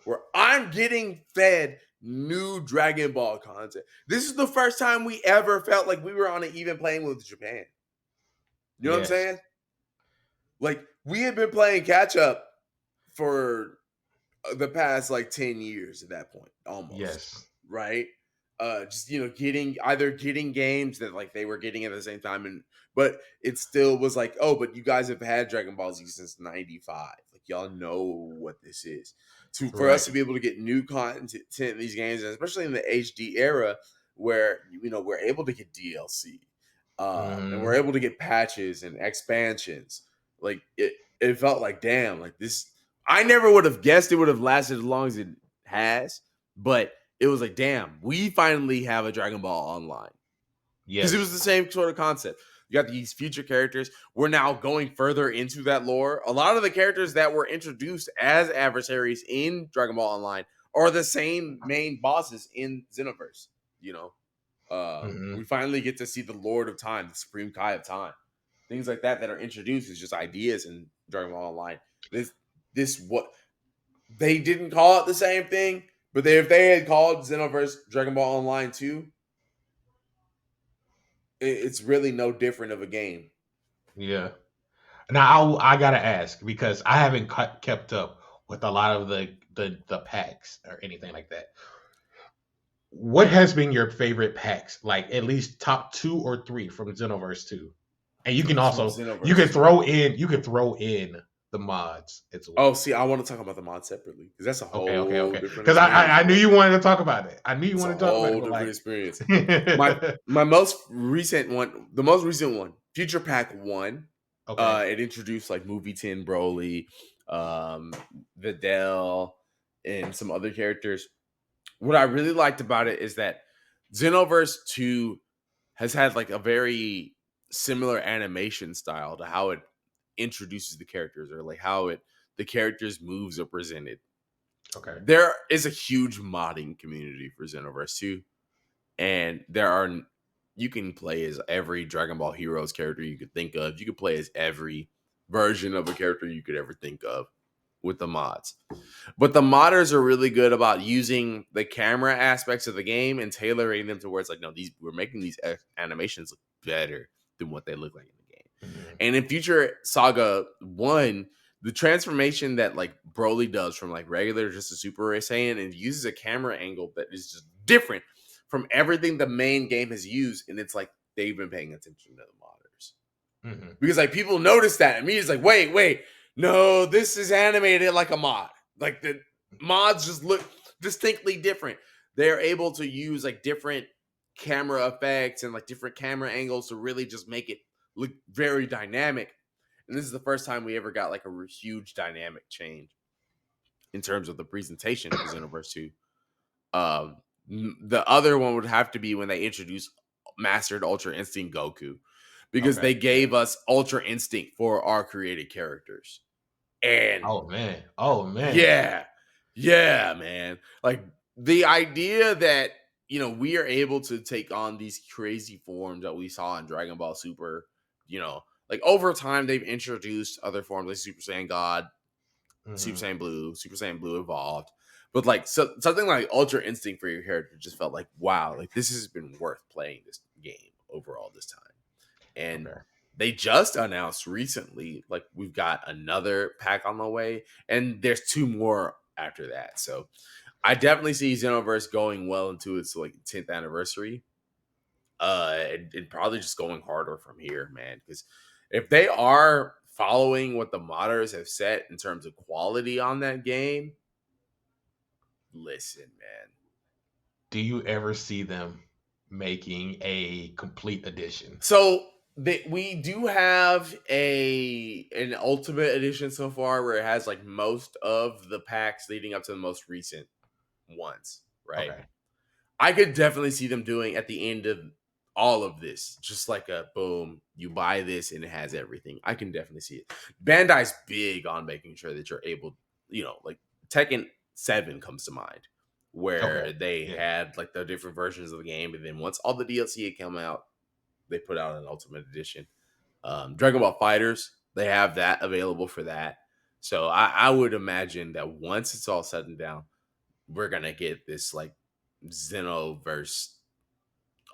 Speaker 2: where I'm getting fed new Dragon Ball content. This is the first time we ever felt like we were on an even playing with Japan. You know what I'm
Speaker 1: Yes.
Speaker 2: saying? Like we had been playing catch up for the past like 10 years at that point, almost.
Speaker 1: Yes.
Speaker 2: Right? Just getting games that like they were getting at the same time, but it still was like, oh, but you guys have had Dragon Ball Z since 95. Like y'all know what this is. For us
Speaker 1: Right.
Speaker 2: to be able to get new content in these games, and especially in the HD era where we're able to get DLC. And we're
Speaker 1: Mhm.
Speaker 2: able to get patches and expansions. Like it felt like damn, like this. I never would have guessed it would have lasted as long as it has, but it was like damn, we finally have a Dragon Ball Online because it was the
Speaker 1: Yes.
Speaker 2: same sort of concept. You got these future characters. We're now going further into that lore. A lot of the characters that were introduced as adversaries in Dragon Ball Online are the same main bosses in Xenoverse.
Speaker 1: Mhm.
Speaker 2: We finally get to see the Lord of Time, the Supreme Kai of Time, things like that are introduced as just ideas in Dragon Ball Online. This what they didn't call it the same thing, but if they had called Xenoverse Dragon Ball Online 2, it's really no different of a game.
Speaker 1: Yeah. Now I gotta ask because I haven't kept up with a lot of the packs or anything like that. What has been your favorite packs? Like at least top 2 or 3 from Xenoverse 2. And you can
Speaker 2: From
Speaker 1: also
Speaker 2: Xenoverse 2.
Speaker 1: you can throw in the mods as
Speaker 2: Oh,
Speaker 1: well.
Speaker 2: see, I want to talk about the mod separately because that's a whole
Speaker 1: Okay.
Speaker 2: different
Speaker 1: Because
Speaker 2: experience,
Speaker 1: I knew
Speaker 2: bro.
Speaker 1: you wanted to talk about it. I knew you
Speaker 2: It's a
Speaker 1: wanted to talk about it,
Speaker 2: whole
Speaker 1: but
Speaker 2: different
Speaker 1: like
Speaker 2: experience. My most recent one, the most recent one, Future Pack 1.
Speaker 1: Okay.
Speaker 2: It introduced like Movie 10 Broly, Videl, and some other characters. What I really liked about it is that Xenoverse 2 has had like a very similar animation style to how it introduces the characters or like how the characters' moves are presented.
Speaker 1: Okay.
Speaker 2: There is a huge modding community for Xenoverse 2, and you can play as every Dragon Ball Heroes character you could think of. You could play as every version of a character you could ever think of with the mods. But the modders are really good about using the camera aspects of the game and tailoring them to where it's like, no, we're making these animations look better than what they look like in the game.
Speaker 1: Mhm.
Speaker 2: And in Future Saga 1, the transformation that like Broly does from like regular just a Super Saiyan and uses a camera angle that is just different from everything the main game has used. And it's like they've been paying attention to the modders.
Speaker 1: Mhm.
Speaker 2: Because like people notice that and me is like, wait, No, this is animated like a mod. Like the mods just look distinctly different. They're able to use like different camera effects and like different camera angles to really just make it look very dynamic. And this is the first time we ever got like a huge dynamic change in terms of the presentation of Xenoverse 2. The other one would have to be when they introduced Mastered Ultra Instinct Goku, because they gave us Ultra Instinct for our created characters. And
Speaker 1: oh man,
Speaker 2: yeah, man. Like the idea that we are able to take on these crazy forms that we saw in Dragon Ball Super. Like over time they've introduced other forms like Super Saiyan God, Super Saiyan Blue evolved. But like something like Ultra Instinct for your character just felt like, wow, like this has been worth playing this game overall this time. And they just announced recently, like we've got another pack on the way, and there's 2 more after that. So I definitely see Xenoverse going well into its like 10th anniversary. And probably just going harder from here, man. Because if they are following what the modders have set in terms of quality on that game, listen, man.
Speaker 1: Do you ever see them making a complete edition?
Speaker 2: So we do have an ultimate edition so far where it has like most of the packs leading up to the most recent ones, right?
Speaker 1: Okay.
Speaker 2: I could definitely see them doing at the end of all of this, just like a boom, you buy this and it has everything. I can definitely see it. Bandai's big on making sure that you're able, like Tekken 7 comes to mind, where they had like the different versions of the game, and then once all the DLC had come out, they put out an ultimate edition. Dragon Ball FighterZ, they have that available for that. So I would imagine that once it's all said and down, we're gonna get this like Xenoverse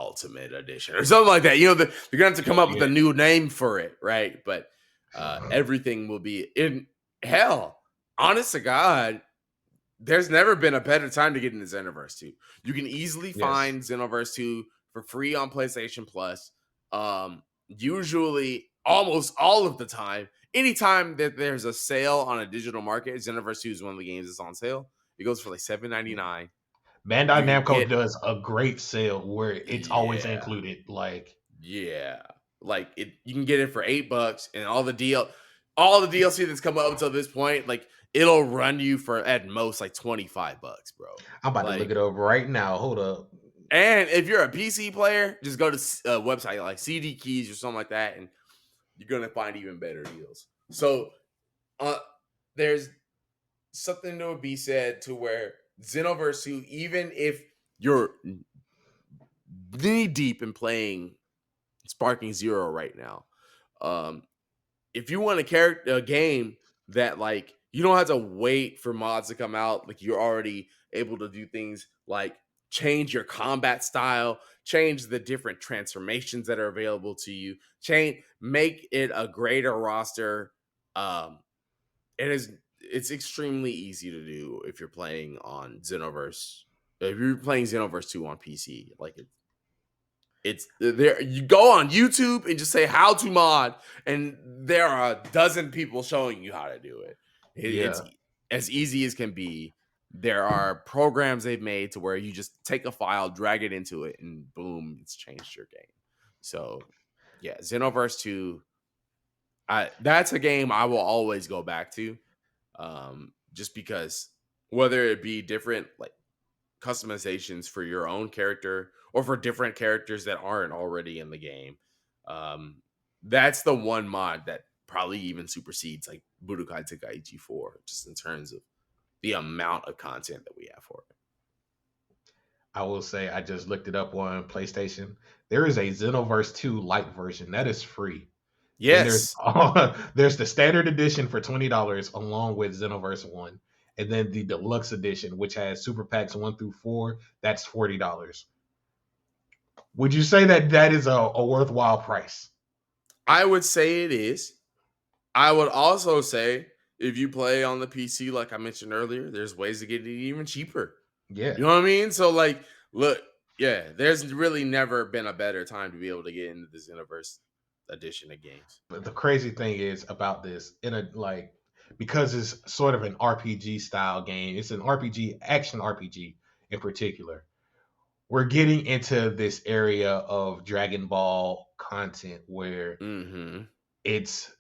Speaker 2: Ultimate Edition or something like that. They're gonna have to come up with a new name for it, right? But everything will be in hell. Honest to God, there's never been a better time to get into Xenoverse 2. You can easily find Xenoverse 2 for free on PlayStation Plus. Usually, almost all of the time, anytime that there's a sale on a digital market, Xenoverse 2 is one of the games that's on sale. It goes for like $7.99.
Speaker 1: Bandai Namco does a great sale where it's always included. Like
Speaker 2: you can get it for $8, and all the DLC that's come up until this point, like it'll run you for at most like $25, bro.
Speaker 1: I'm about to look it up right now. Hold up.
Speaker 2: And if you're a PC player, just go to a website like CD Keys or something like that, and you're gonna find even better deals. So, there's something to be said to where Xenoverse 2, even if you're knee deep in playing Sparking Zero right now, if you want a game that like you don't have to wait for mods to come out, like you're already able to do things like change your combat style, change the different transformations that are available to you, make it a greater roster. It's extremely easy to do if you're playing on Xenoverse. If you're playing Xenoverse 2 on PC, like it's there. You go on YouTube and just say how to mod, and there are a dozen people showing you how to do it. It's as easy as can be. There are programs they've made to where you just take a file, drag it into it, and boom, it's changed your game. So, yeah, Xenoverse 2, that's a game I will always go back to, just because whether it be different like customizations for your own character or for different characters that aren't already in the game, that's the one mod that probably even supersedes like Budokai Tenkaichi 4, just in terms of the amount of content that we have for it.
Speaker 1: I will say I just looked it up on PlayStation. There is a Xenoverse 2 Lite version that is free.
Speaker 2: Yes.
Speaker 1: There's the standard edition for $20 along with Xenoverse 1. And then the deluxe edition, which has super packs 1 through 4, that's $40. Would you say that is a worthwhile price?
Speaker 2: I would say it is. I would also say if you play on the PC, like I mentioned earlier, there's ways to get it even cheaper.
Speaker 1: Yeah.
Speaker 2: You know what I mean? So like, look, yeah, there's really never been a better time to be able to get into this Xenoverse edition of games.
Speaker 1: But the crazy thing is about this, because it's sort of an RPG style game. It's an RPG, action RPG in particular. We're getting into this area of Dragon Ball content where
Speaker 2: Mm-hmm.
Speaker 1: it's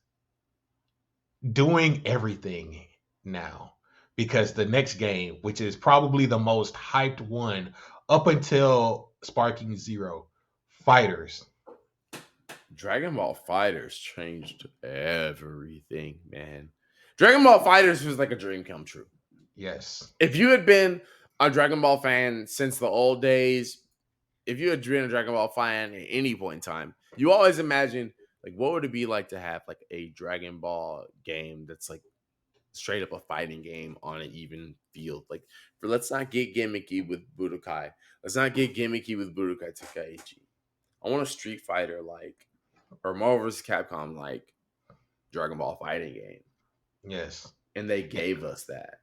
Speaker 1: doing everything now, because the next game, which is probably the most hyped one up until Sparking Zero, Fighters.
Speaker 2: Dragon Ball Fighters changed everything, man. Dragon Ball Fighters was like a dream come true.
Speaker 1: Yes.
Speaker 2: If you had been a Dragon Ball fan since the old days, if you had been a Dragon Ball fan at any point in time, you always imagine like what would it be like to have like a Dragon Ball game that's like straight up a fighting game on an even field. Like, let's not get gimmicky with Budokai. Let's not get gimmicky with Budokai Tenkaichi. I want a Street Fighter like, or Marvel vs. Capcom like Dragon Ball fighting game.
Speaker 1: Yes.
Speaker 2: And they gave us that.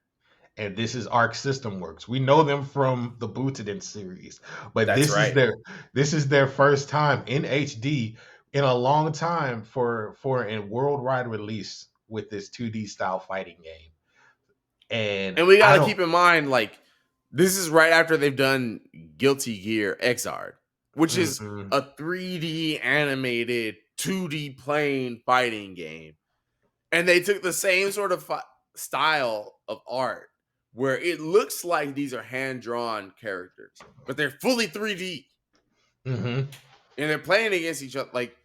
Speaker 1: And this is Arc System Works. We know them from the Butiden series, but
Speaker 2: That's
Speaker 1: this
Speaker 2: right.
Speaker 1: is their first time in HD in a long time for a worldwide release with this 2D style fighting game. And
Speaker 2: we got to keep in mind, like, this is right after they've done Guilty Gear Xrd, which is a 3D animated 2D playing fighting game. And they took the same sort of style of art where it looks like these are hand-drawn characters, but they're fully 3D. And they're playing against each other. Like,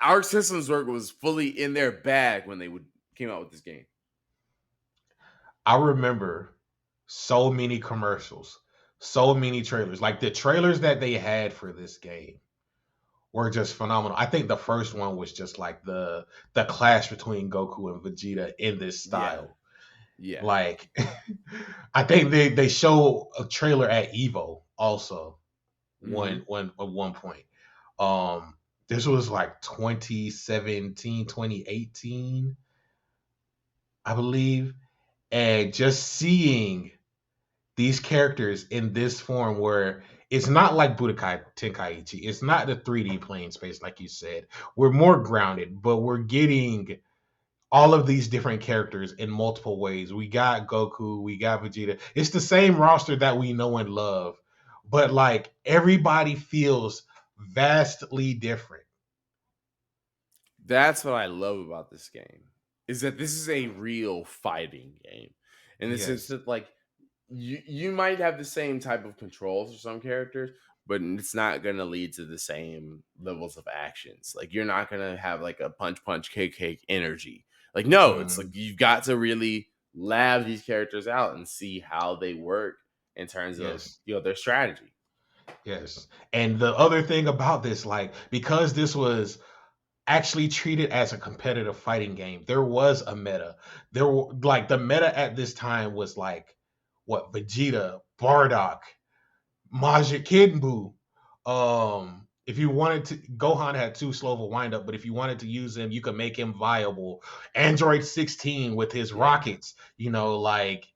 Speaker 2: Arc Systems Works was fully in their bag when they came out with this game.
Speaker 1: I remember so many commercials, so many trailers. Like the trailers that they had for this game were just phenomenal. I think the first one was just like the clash between Goku and Vegeta in this style.
Speaker 2: Yeah.
Speaker 1: Like I think they show a trailer at Evo also at one point. This was like 2017, 2018, I believe. And just seeing these characters in this form where it's not like Budokai Tenkaichi. It's not the 3D playing space, like you said. We're more grounded, but we're getting all of these different characters in multiple ways. We got Goku, we got Vegeta. It's the same roster that we know and love, but like everybody feels vastly different.
Speaker 2: That's what I love about this game, is that this is a real fighting game. In the sense that, like, you might have the same type of controls for some characters, but it's not going to lead to the same levels of actions. Like, you're not going to have like a punch, kick energy. Like, no, it's like you've got to really lab these characters out and see how they work in terms of, their strategy.
Speaker 1: Yes. And the other thing about this, like, because this was actually treated as a competitive fighting game, there was a meta. There were like the meta at this time was like what Vegeta, Bardock, Majin Buu. If you wanted to, Gohan had too slow of a windup, but if you wanted to use him, you could make him viable. Android 16 with his rockets, like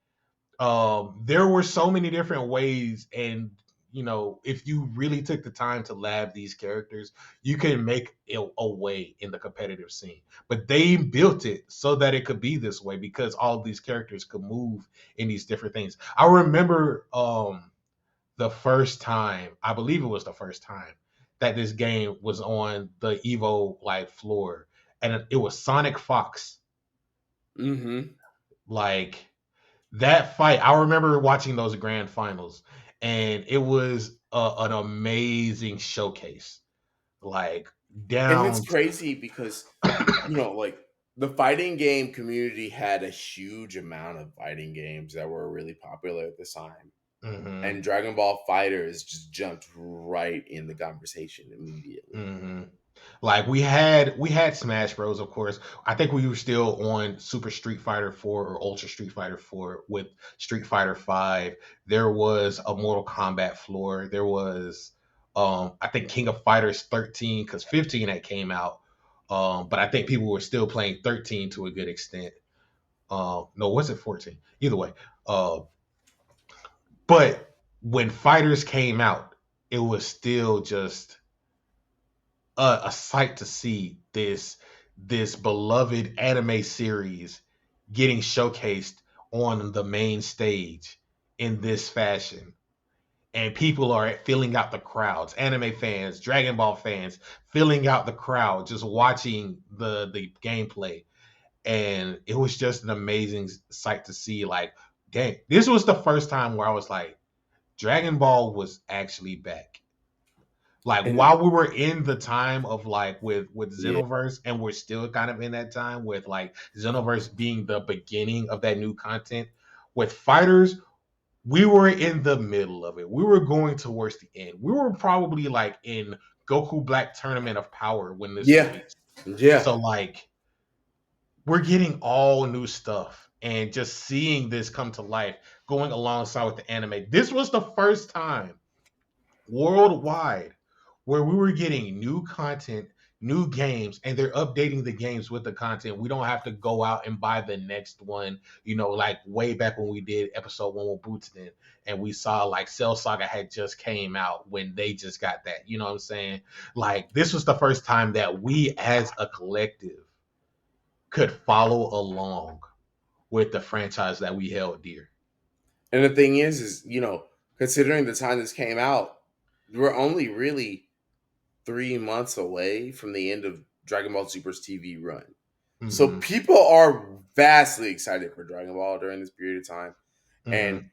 Speaker 1: there were so many different ways, and if you really took the time to lab these characters, you can make a way in the competitive scene. But they built it so that it could be this way because all of these characters could move in these different things. I remember the first time, I believe it was the first time that this game was on the Evo like floor, and it was Sonic Fox. Like that fight, I remember watching those grand finals, and it was an amazing showcase. Like down,
Speaker 2: and it's crazy because like the fighting game community had a huge amount of fighting games that were really popular at the time. And Dragon Ball FighterZ just jumped right in the conversation immediately.
Speaker 1: Like we had Smash Bros, of course. I think we were still on Super Street Fighter 4 or Ultra Street Fighter 4 with Street Fighter 5. There was a Mortal Kombat floor. There was I think King of Fighters 13 because 15 had came out. But I think people were still playing 13 to a good extent. No, was it 14? Either way. But when Fighters came out, it was still just a sight to see this this beloved anime series getting showcased on the main stage in this fashion. And people are filling out the crowds, anime fans, Dragon Ball fans, filling out the crowd, just watching the gameplay. And it was just an amazing sight to see. Like, dang, this was the first time where I was like, Dragon Ball was actually back. Like
Speaker 2: And
Speaker 1: while we were in the time of like with
Speaker 2: yeah,
Speaker 1: Xenoverse, and we're still kind of in that time with like Xenoverse being the beginning of that new content. With Fighters, we were in the middle of it. We were going towards the end. We were probably like in Goku Black Tournament of Power when this
Speaker 2: yeah,
Speaker 1: released.
Speaker 2: yeah.
Speaker 1: So like we're getting all new stuff and just seeing this come to life going alongside with the anime. This was the first time worldwide where we were getting new content, new games, and they're updating the games with the content. We don't have to go out and buy the next one, like way back when we did episode 1 with Bootsden and we saw like Cell Saga had just came out when they just got that. You know what I'm saying? Like this was the first time that we as a collective could follow along with the franchise that we held dear.
Speaker 2: And the thing is, considering the time this came out, we're only really 3 months away from the end of Dragon Ball Super's TV run. So
Speaker 1: Mm-hmm.
Speaker 2: people are vastly excited for Dragon Ball during this period of time.
Speaker 1: Mm-hmm.
Speaker 2: And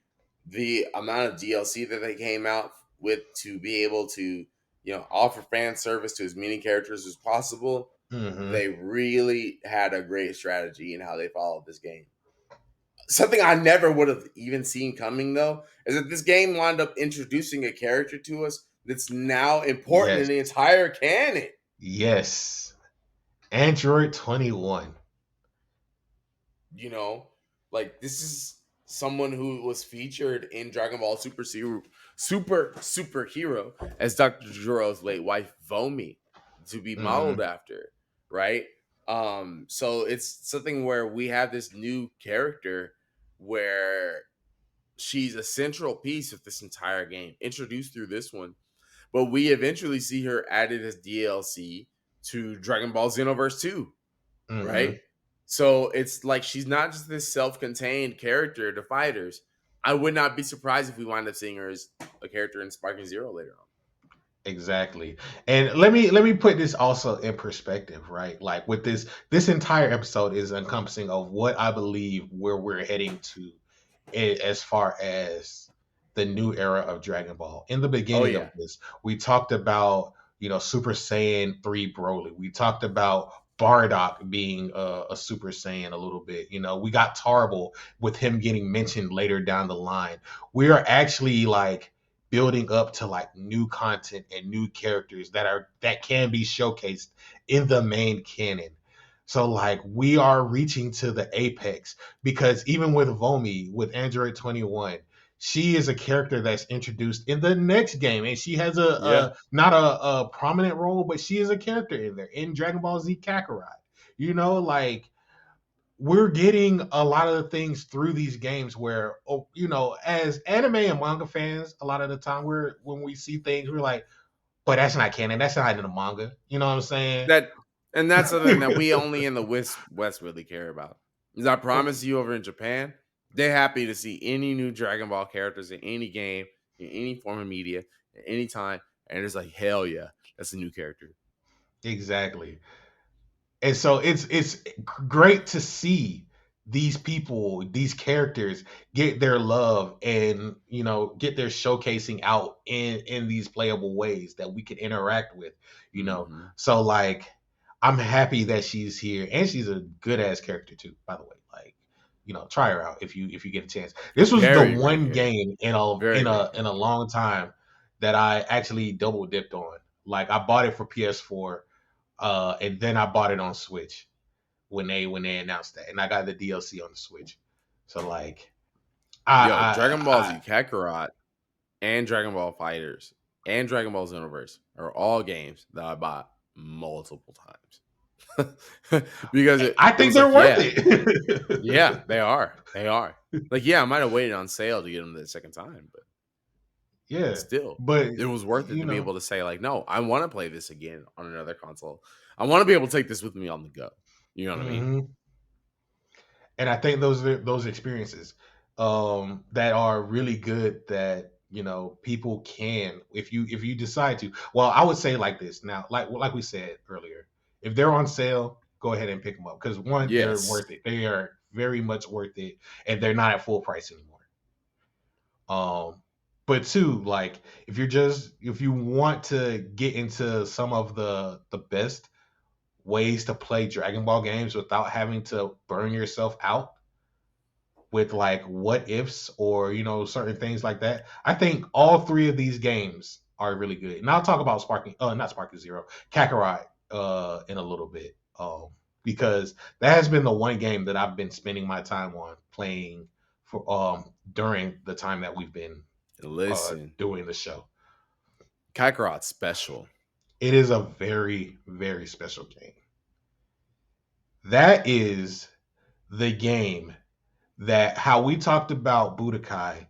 Speaker 2: the amount of DLC that they came out with to be able to, offer fan service to as many characters as possible,
Speaker 1: Mm-hmm.
Speaker 2: they really had a great strategy in how they followed this game. Something I never would have even seen coming, though, is that this game wound up introducing a character to us that's now important
Speaker 1: Yes.
Speaker 2: in the entire canon.
Speaker 1: Yes. Android 21.
Speaker 2: This is someone who was featured in Dragon Ball Super Superhero as Dr. Jiro's late wife, Vomi, to be modeled after, right? So it's something where we have this new character where she's a central piece of this entire game, introduced through this one. But we eventually see her added as DLC to Dragon Ball Xenoverse 2, right? So it's like she's not just this self-contained character to fighters. I would not be surprised if we wind up seeing her as a character in Sparking Zero later on.
Speaker 1: Exactly. And let me put this also in perspective, right? Like with this entire episode is encompassing of what I believe where we're heading to as far as the new era of Dragon Ball. In the beginning of this, we talked about, Super Saiyan 3 Broly. We talked about Bardock being a Super Saiyan a little bit. We got Tarble with him getting mentioned later down the line. We are actually like building up to like new content and new characters that can be showcased in the main canon. So like we are reaching to the apex because even with Vomi, with Android 21, she is a character that's introduced in the next game, and she has not a prominent role, but she is a character in there in Dragon Ball Z Kakarot. Like we're getting a lot of the things through these games where, as anime and manga fans, a lot of the time when we see things, we're like, but that's not canon. That's not in the manga. You know what I'm saying?
Speaker 2: That's something that we only in the West really care about. Because I promise you, over in Japan, they're happy to see any new Dragon Ball characters in any game, in any form of media, at any time. And it's like, hell yeah, that's a new character.
Speaker 1: Exactly. And so it's great to see these people, these characters get their love and, get their showcasing out in these playable ways that we can interact with, So like, I'm happy that she's here, and she's a good ass character too, by the way. Like, try her out if you get a chance. This was the one game in a long time that I actually double dipped on. Like I bought it for PS4, and then I bought it on Switch when they announced that, and I got the DLC on the Switch. So like,
Speaker 2: Dragon Ball Z Kakarot and Dragon Ball FighterZ and Dragon Ball Xenoverse are all games that I bought multiple times because
Speaker 1: I think they're worth it.
Speaker 2: Yeah, they are. Like, I might have waited on sale to get them the second time, but
Speaker 1: yeah,
Speaker 2: still,
Speaker 1: but
Speaker 2: it was worth it to be able to say like, no, I want to play this again on another console. I want to be able to take this with me on the go. You know what I mean?
Speaker 1: Mm-hmm. And I think those experiences that are really good that people can, if you decide to. Well, I would say like this now, like we said earlier, if they're on sale, go ahead and pick them up because one, they're
Speaker 2: Yes.
Speaker 1: worth it. They are very much worth it, and they're not at full price anymore. But two, like if you want to get into some of the best ways to play Dragon Ball games without having to burn yourself out with like what ifs or certain things like that. I think all three of these games are really good. And I'll talk about not Sparking Zero, Kakarot in a little bit. Because that has been the one game that I've been spending my time on playing for during the time that we've been doing the show.
Speaker 2: Kakarot's special.
Speaker 1: It is a very, very special game. That is the game that how we talked about Budokai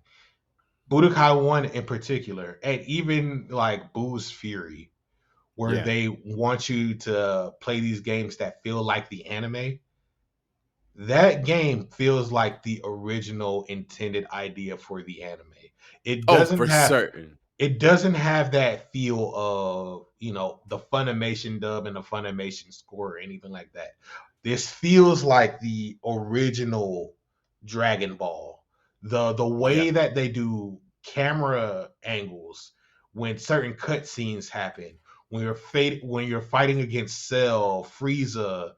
Speaker 1: 1 in particular, and even like Boo's Fury, where they want you to play these games that feel like the anime. That game feels like the original intended idea for the anime. It doesn't
Speaker 2: certain.
Speaker 1: It doesn't have that feel of, the Funimation dub and the Funimation score or anything like that. This feels like the original Dragon Ball. The way that they do camera angles when certain cutscenes happen, when you're fighting against Cell, Frieza,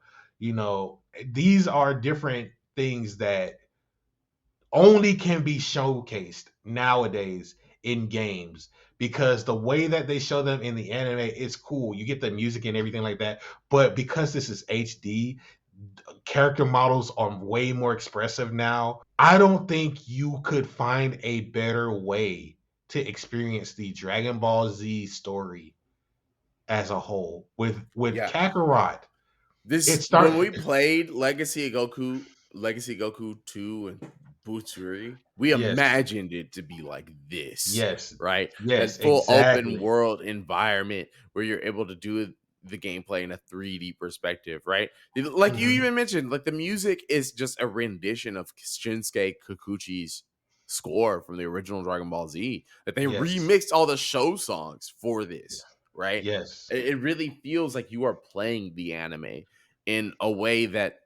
Speaker 1: these are different things that only can be showcased nowadays in games because the way that they show them in the anime is cool. You get the music and everything like that, but because this is HD, character models are way more expressive now. I don't think you could find a better way to experience the Dragon Ball Z story as a whole with Kakarot.
Speaker 2: When we played Legacy of Goku 2 and Butsuri, we imagined it to be like this.
Speaker 1: Yes.
Speaker 2: Right?
Speaker 1: Yes.
Speaker 2: That full
Speaker 1: exactly.
Speaker 2: open world environment where you're able to do the gameplay in a 3D perspective, right? Like you even mentioned, like the music is just a rendition of Shinsuke Kikuchi's score from the original Dragon Ball Z. That they remixed all the show songs for this, right?
Speaker 1: Yes.
Speaker 2: It really feels like you are playing the anime in a way that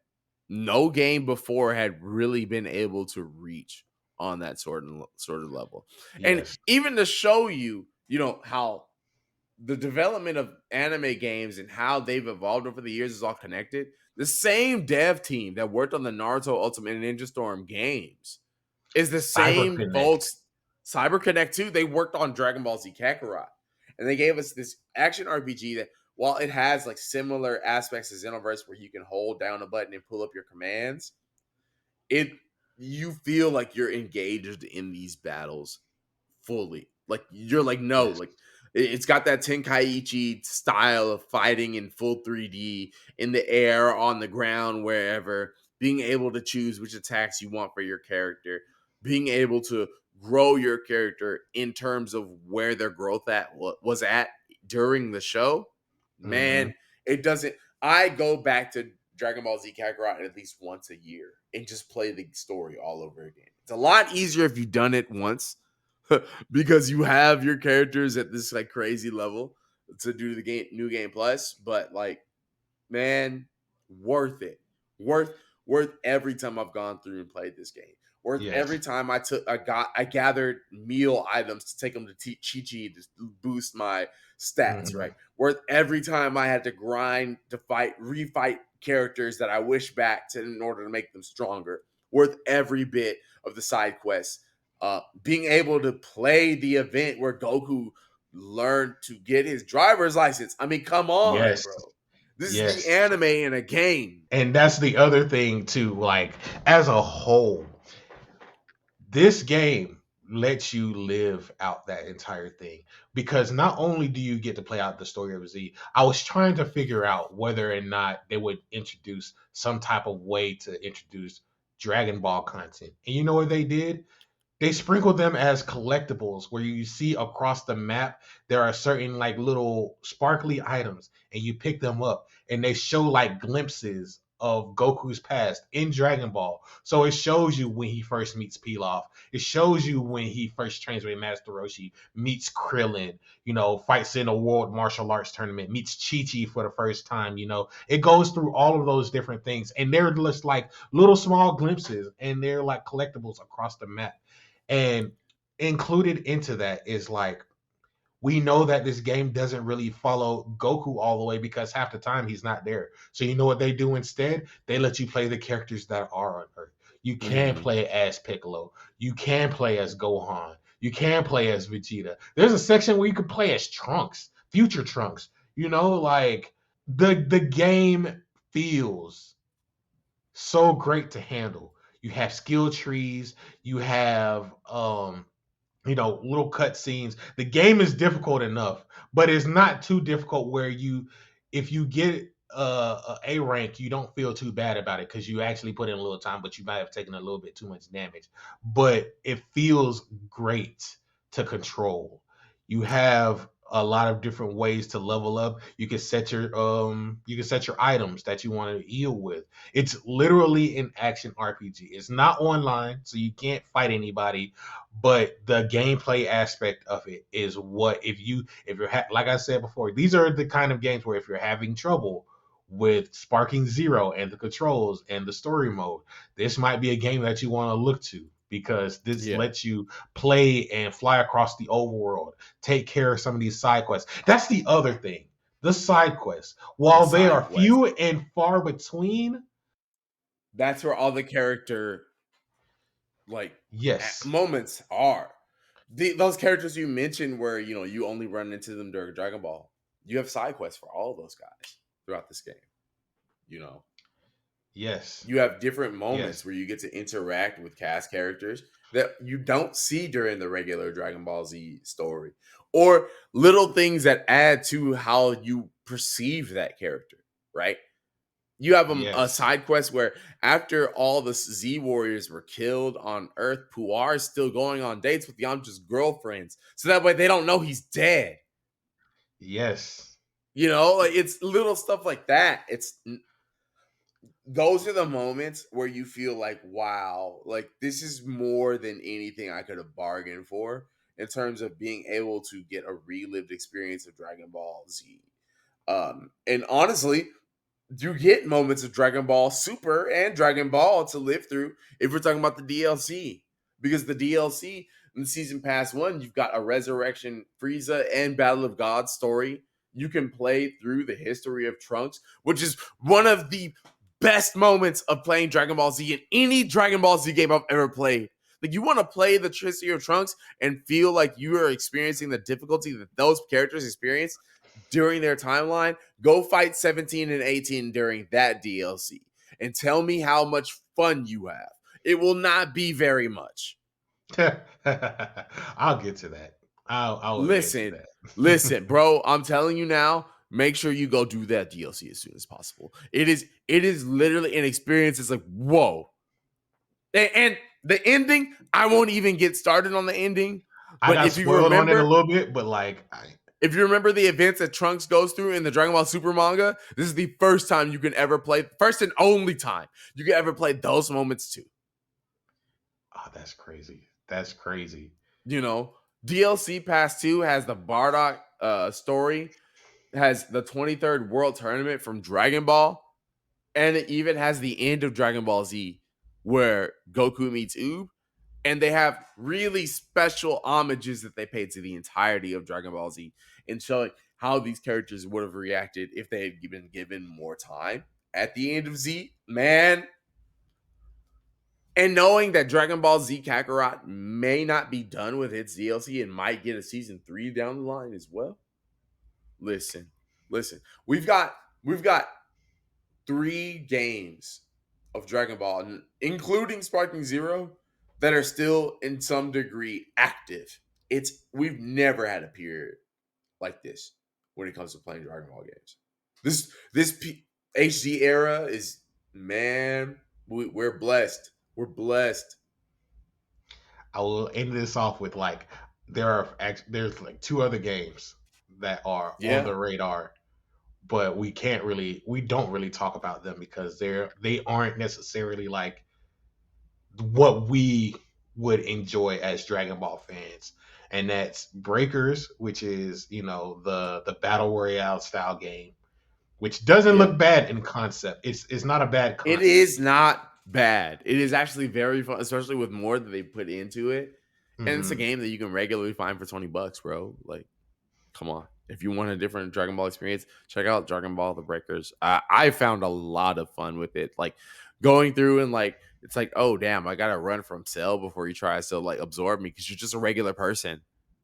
Speaker 2: no game before had really been able to reach on that sort of level. And even to show you, how the development of anime games and how they've evolved over the years is all connected. The same dev team that worked on the Naruto Ultimate Ninja Storm games is the same folks. CyberConnect too. They worked on Dragon Ball Z Kakarot, and they gave us this action RPG that, while it has like similar aspects to Xenoverse where you can hold down a button and pull up your commands, you feel like you're engaged in these battles fully. Like you're like, no, like it's got that Tenkaichi style of fighting in full 3D in the air, on the ground, wherever, being able to choose which attacks you want for your character, being able to grow your character in terms of where their growth was at during the show. Man, it doesn't. I go back to Dragon Ball Z Kakarot at least once a year and just play the story all over again. It's a lot easier if you've done it once because you have your characters at this like crazy level to do the new game plus. But like, man, worth it. Worth every time I've gone through and played this game. Worth every time I gathered meal items to take them to Chi-Chi to boost my stats, right? Worth every time I had to grind to refight characters that I wish back in order to make them stronger. Worth every bit of the side quests. Being able to play the event where Goku learned to get his driver's license. I mean, come on, bro. This is the anime in a game.
Speaker 1: And that's the other thing too, like as a whole, this game lets you live out that entire thing because not only do you get to play out the story of Z, I was trying to figure out whether or not they would introduce some type of way to introduce Dragon Ball content. And you know what they did? they sprinkle them as collectibles where you see across the map there are certain like little sparkly items and you pick them up and they show like glimpses of Goku's past in Dragon Ball. So it shows you when he first meets Pilaf. It shows you when he first trains with Master Roshi, meets Krillin, fights in a world martial arts tournament, meets Chi-Chi for the first time, It goes through all of those different things and they're just like little small glimpses and they're like collectibles across the map. And included into that is like we know that this game doesn't really follow Goku all the way because half the time he's not there. So you know what they do instead? They let you play the characters that are on Earth. You can play as Piccolo. You can play as Gohan. You can play as Vegeta. There's a section where you can play as Trunks, future Trunks. Like the game feels so great to handle. You have skill trees, you have little cut scenes. The game is difficult enough, but it's not too difficult where if you get a rank, you don't feel too bad about it because you actually put in a little time, but you might have taken a little bit too much damage. But it feels great to control. You have a lot of different ways to level up. You can set your items that you want to heal with. It's literally an action RPG. It's not online, so you can't fight anybody, but the gameplay aspect of it is what if you're like I said before, these are the kind of games where if you're having trouble with Sparking Zero and the controls and the story mode, this might be a game that you want to look to because this lets you play and fly across the overworld, take care of some of these side quests. That's the other thing. The side quests, while they are few and far between,
Speaker 2: that's where all the character moments are. Those characters you mentioned where you only run into them during Dragon Ball. You have side quests for all of those guys throughout this game.
Speaker 1: Yes.
Speaker 2: You have different moments where you get to interact with cast characters that you don't see during the regular Dragon Ball Z story, or little things that add to how you perceive that character, right? You have a side quest where after all the Z warriors were killed on Earth, Puar is still going on dates with Yamcha's girlfriends, so that way they don't know he's dead.
Speaker 1: Yes.
Speaker 2: It's little stuff like that. Those are the moments where you feel like, wow, like this is more than anything I could have bargained for in terms of being able to get a relived experience of Dragon Ball Z. And honestly, you get moments of Dragon Ball Super and Dragon Ball to live through if we're talking about the DLC. Because the DLC in the Season Pass 1, you've got a Resurrection Frieza and Battle of Gods story. You can play through the history of Trunks, which is one of the best moments of playing Dragon Ball Z in any Dragon Ball Z game I've ever played. Like, you want to play the history of Trunks and feel like you are experiencing the difficulty that those characters experience during their timeline, go fight 17 and 18 during that DLC and tell me how much fun you have. It will not be very much.
Speaker 1: I'll get to that. I'll
Speaker 2: listen, bro. I'm telling you now. Make sure you go do that DLC as soon as possible. It is literally an experience. It's like, whoa. And the ending, I won't even get started on the ending.
Speaker 1: But if you remember on it a little bit, but
Speaker 2: if you remember the events that Trunks goes through in the Dragon Ball Super manga, this is the first time you can ever play, first and only time you can ever play those moments too.
Speaker 1: Oh, that's crazy. That's crazy.
Speaker 2: DLC Pass 2 has the Bardock story, has the 23rd World Tournament from Dragon Ball, and it even has the end of Dragon Ball Z where Goku meets Oob. And they have really special homages that they paid to the entirety of Dragon Ball Z and showing how these characters would have reacted if they had been given more time at the end of Z, man. And knowing that Dragon Ball Z Kakarot may not be done with its DLC and might get a season 3 down the line as well. Listen. We've got 3 games of Dragon Ball, including Sparking Zero, that are still in some degree active. We've never had a period like this when it comes to playing Dragon Ball games. This HD era is, man, we're blessed. We're blessed.
Speaker 1: I will end this off with like there's like two other games that are on
Speaker 2: Yeah.
Speaker 1: the radar, but we don't really talk about them because they aren't necessarily like what we would enjoy as Dragon Ball fans. And that's Breakers, which is, the battle royale style game, which doesn't
Speaker 2: Yeah.
Speaker 1: look bad in concept. It's not a bad
Speaker 2: It
Speaker 1: concept.
Speaker 2: is not bad. It is actually very fun, especially with more that they put into it. And it's a
Speaker 1: Hmm.
Speaker 2: game that you can regularly find for $20, bro. Like, come on. If you want a different Dragon Ball experience, check out Dragon Ball The Breakers. I found a lot of fun with it. Like going through and like it's like, oh damn, I gotta run from Cell before he tries to like absorb me because you're just a regular person.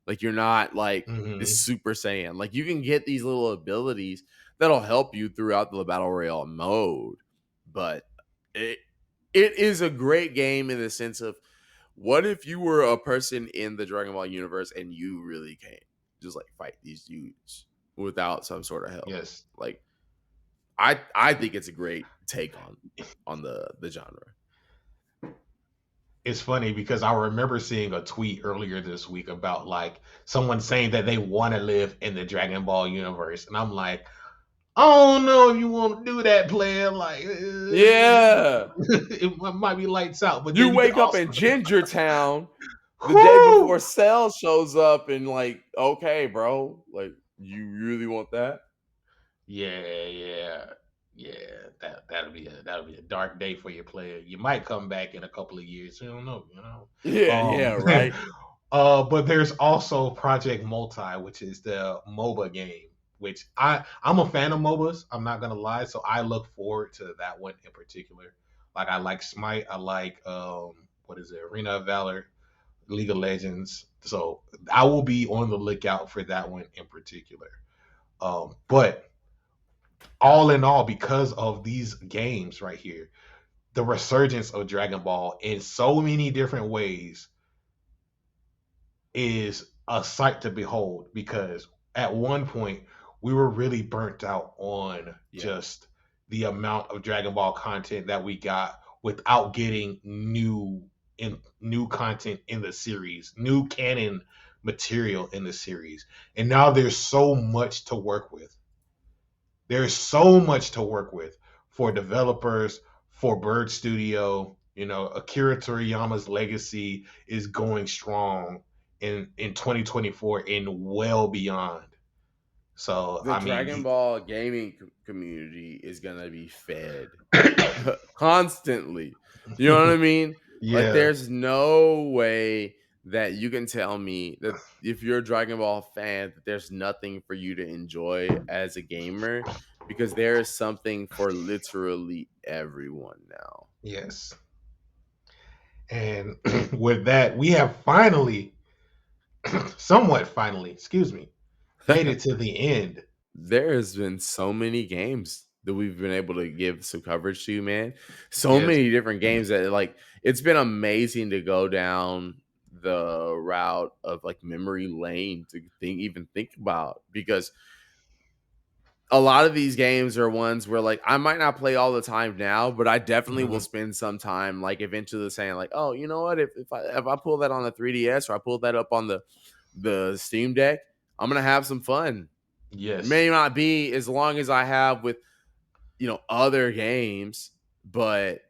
Speaker 2: Like you're not like this
Speaker 1: Hmm.
Speaker 2: Super Saiyan. Like you can get these little abilities that'll help you throughout the battle royale mode. But it it is a great game in the sense of what if you were a person in the Dragon Ball universe and you really can't just like fight these dudes without some sort of help?
Speaker 1: Yes.
Speaker 2: Like I think it's a great take on the genre.
Speaker 1: It's funny because I remember seeing a tweet earlier this week about like someone saying that they want to live in the Dragon Ball universe, and I'm like, I don't know if you want to do that, player. Like,
Speaker 2: Yeah.
Speaker 1: it might be lights out, but
Speaker 2: You
Speaker 1: then you can
Speaker 2: wake up
Speaker 1: also,
Speaker 2: in Ginger Town the day before
Speaker 1: whoo,
Speaker 2: Cell shows up and like, okay, bro, like you really want that?
Speaker 1: yeah, yeah, yeah. That'll be a dark day for your player. You might come back in a couple of years. You don't know,
Speaker 2: Yeah, yeah, right.
Speaker 1: But there's also Project Multi, which is the MOBA game, which I'm a fan of MOBAs. I'm not gonna lie, so I look forward to that one in particular. Like I like Smite, I like what is it, Arena of Valor, League of Legends. So I will be on the lookout for that one in particular. But all in all, because of these games right here, the resurgence of Dragon Ball in so many different ways is a sight to behold because at one point we were really burnt out on
Speaker 2: Yeah.
Speaker 1: just the amount of Dragon Ball content that we got without getting new content in the series, new canon material in the series. And now there's so much to work with. There's so much to work with for developers, for Bird Studio. Akira Toriyama's legacy is going strong in 2024 and well beyond. So
Speaker 2: The
Speaker 1: I mean,
Speaker 2: Dragon Ball gaming community is gonna be fed constantly. You know what I mean? Like,
Speaker 1: yeah,
Speaker 2: there's no way that you can tell me that if you're a Dragon Ball fan, that there's nothing for you to enjoy as a gamer because there is something for literally everyone now.
Speaker 1: yes. And with that, we have finally, somewhat finally, excuse me, made it to the end.
Speaker 2: There has been so many games that we've been able to give some coverage to, man. So
Speaker 1: Yes.
Speaker 2: many different games that like it's been amazing to go down the route of like memory lane to think about because a lot of these games are ones where like I might not play all the time now, but I definitely will
Speaker 1: Mhm.
Speaker 2: spend some time like eventually saying like, oh, you know what? If I pull that on the 3DS or I pull that up on the Steam Deck, I'm gonna have some fun. It
Speaker 1: Yes.
Speaker 2: may not be as long as I have with other games, but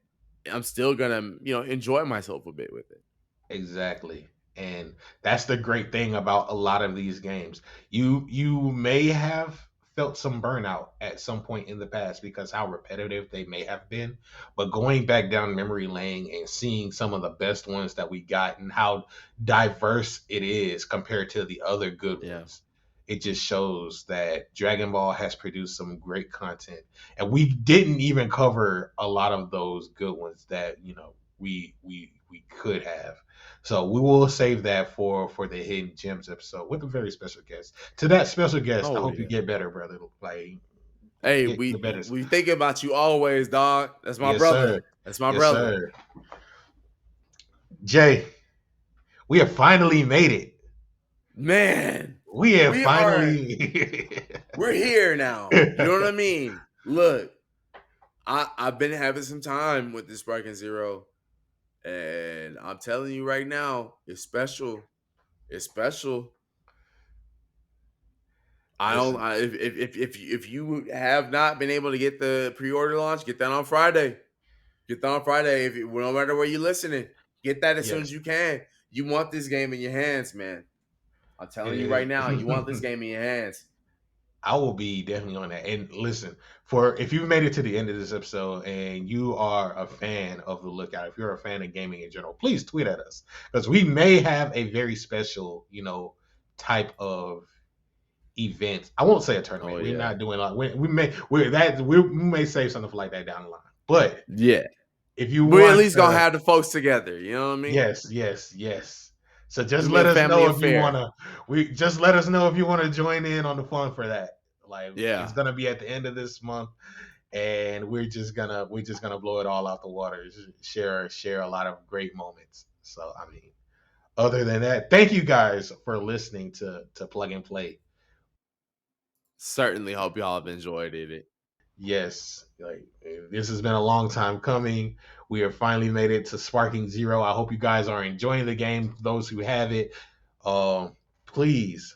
Speaker 2: I'm still gonna enjoy myself a bit with it.
Speaker 1: Exactly. And that's the great thing about a lot of these games. You may have felt some burnout at some point in the past because how repetitive they may have been, but going back down memory lane and seeing some of the best ones that we got and how diverse it is compared to the other good
Speaker 2: Yeah.
Speaker 1: ones, it just shows that Dragon Ball has produced some great content. And we didn't even cover a lot of those good ones that, we could have. So we will save that for the hidden gems episode with a very special guest. To that special guest, I
Speaker 2: Oh
Speaker 1: hope you
Speaker 2: yeah.
Speaker 1: get better, brother. Like
Speaker 2: Hey,
Speaker 1: get better.
Speaker 2: we think about you always, dog. That's my
Speaker 1: Yes,
Speaker 2: brother.
Speaker 1: sir.
Speaker 2: That's my
Speaker 1: Yes,
Speaker 2: brother.
Speaker 1: sir. Jay, we have finally made it.
Speaker 2: Man,
Speaker 1: We have
Speaker 2: we are
Speaker 1: finally.
Speaker 2: we're here now. You know what I mean? Look, I've been having some time with this Sparking Zero, And I'm telling you right now, it's special. It's special. If you have not been able to get the pre-order launch, get that on Friday. Get that on Friday. No matter where you're listening, get that as soon as you can. You want this game in your hands, man. I'm telling you right now, you want this game in your hands.
Speaker 1: I will be definitely on that. And listen, if you made it to the end of this episode and you are a fan of The Lookout, if you're a fan of gaming in general, please tweet at us, because we may have a very special, type of event. I won't say a tournament. We're not doing we may save something for like that down the line. But
Speaker 2: yeah,
Speaker 1: if you
Speaker 2: we're at least gonna have the folks together. You know what I mean?
Speaker 1: Yes. So just let us know if you wanna. Just let us know if you want to join in on the fun for that. It's gonna be at the end of this month, and we're just gonna blow it all out the water. Share a lot of great moments. So I mean, other than that, thank you guys for listening to Plug and Play.
Speaker 2: Certainly hope y'all have enjoyed it.
Speaker 1: Yes, this has been a long time coming. We have finally made it to Sparking Zero. I hope you guys are enjoying the game. Those who have it, please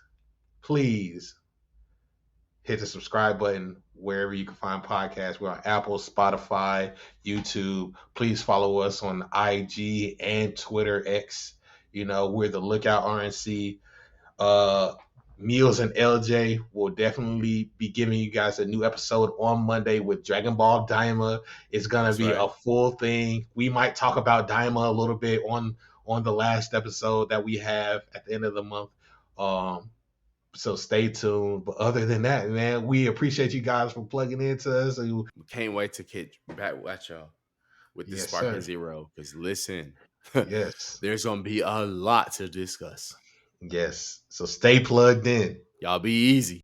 Speaker 1: hit the subscribe button wherever you can find podcasts. We're on Apple, Spotify, YouTube. Please follow us on IG and Twitter X. We're The Lookout RNC. Meals and LJ will definitely be giving you guys a new episode on Monday with Dragon Ball Daima. It's gonna be a full thing. We might talk about Daima a little bit on the last episode that we have at the end of the month. So stay tuned. But other than that, man, we appreciate you guys for plugging into us.
Speaker 2: We can't wait to get back at y'all with the Sparking Zero. Because listen,
Speaker 1: yes,
Speaker 2: there's gonna be a lot to discuss.
Speaker 1: Yes. So stay plugged in.
Speaker 2: Y'all be easy.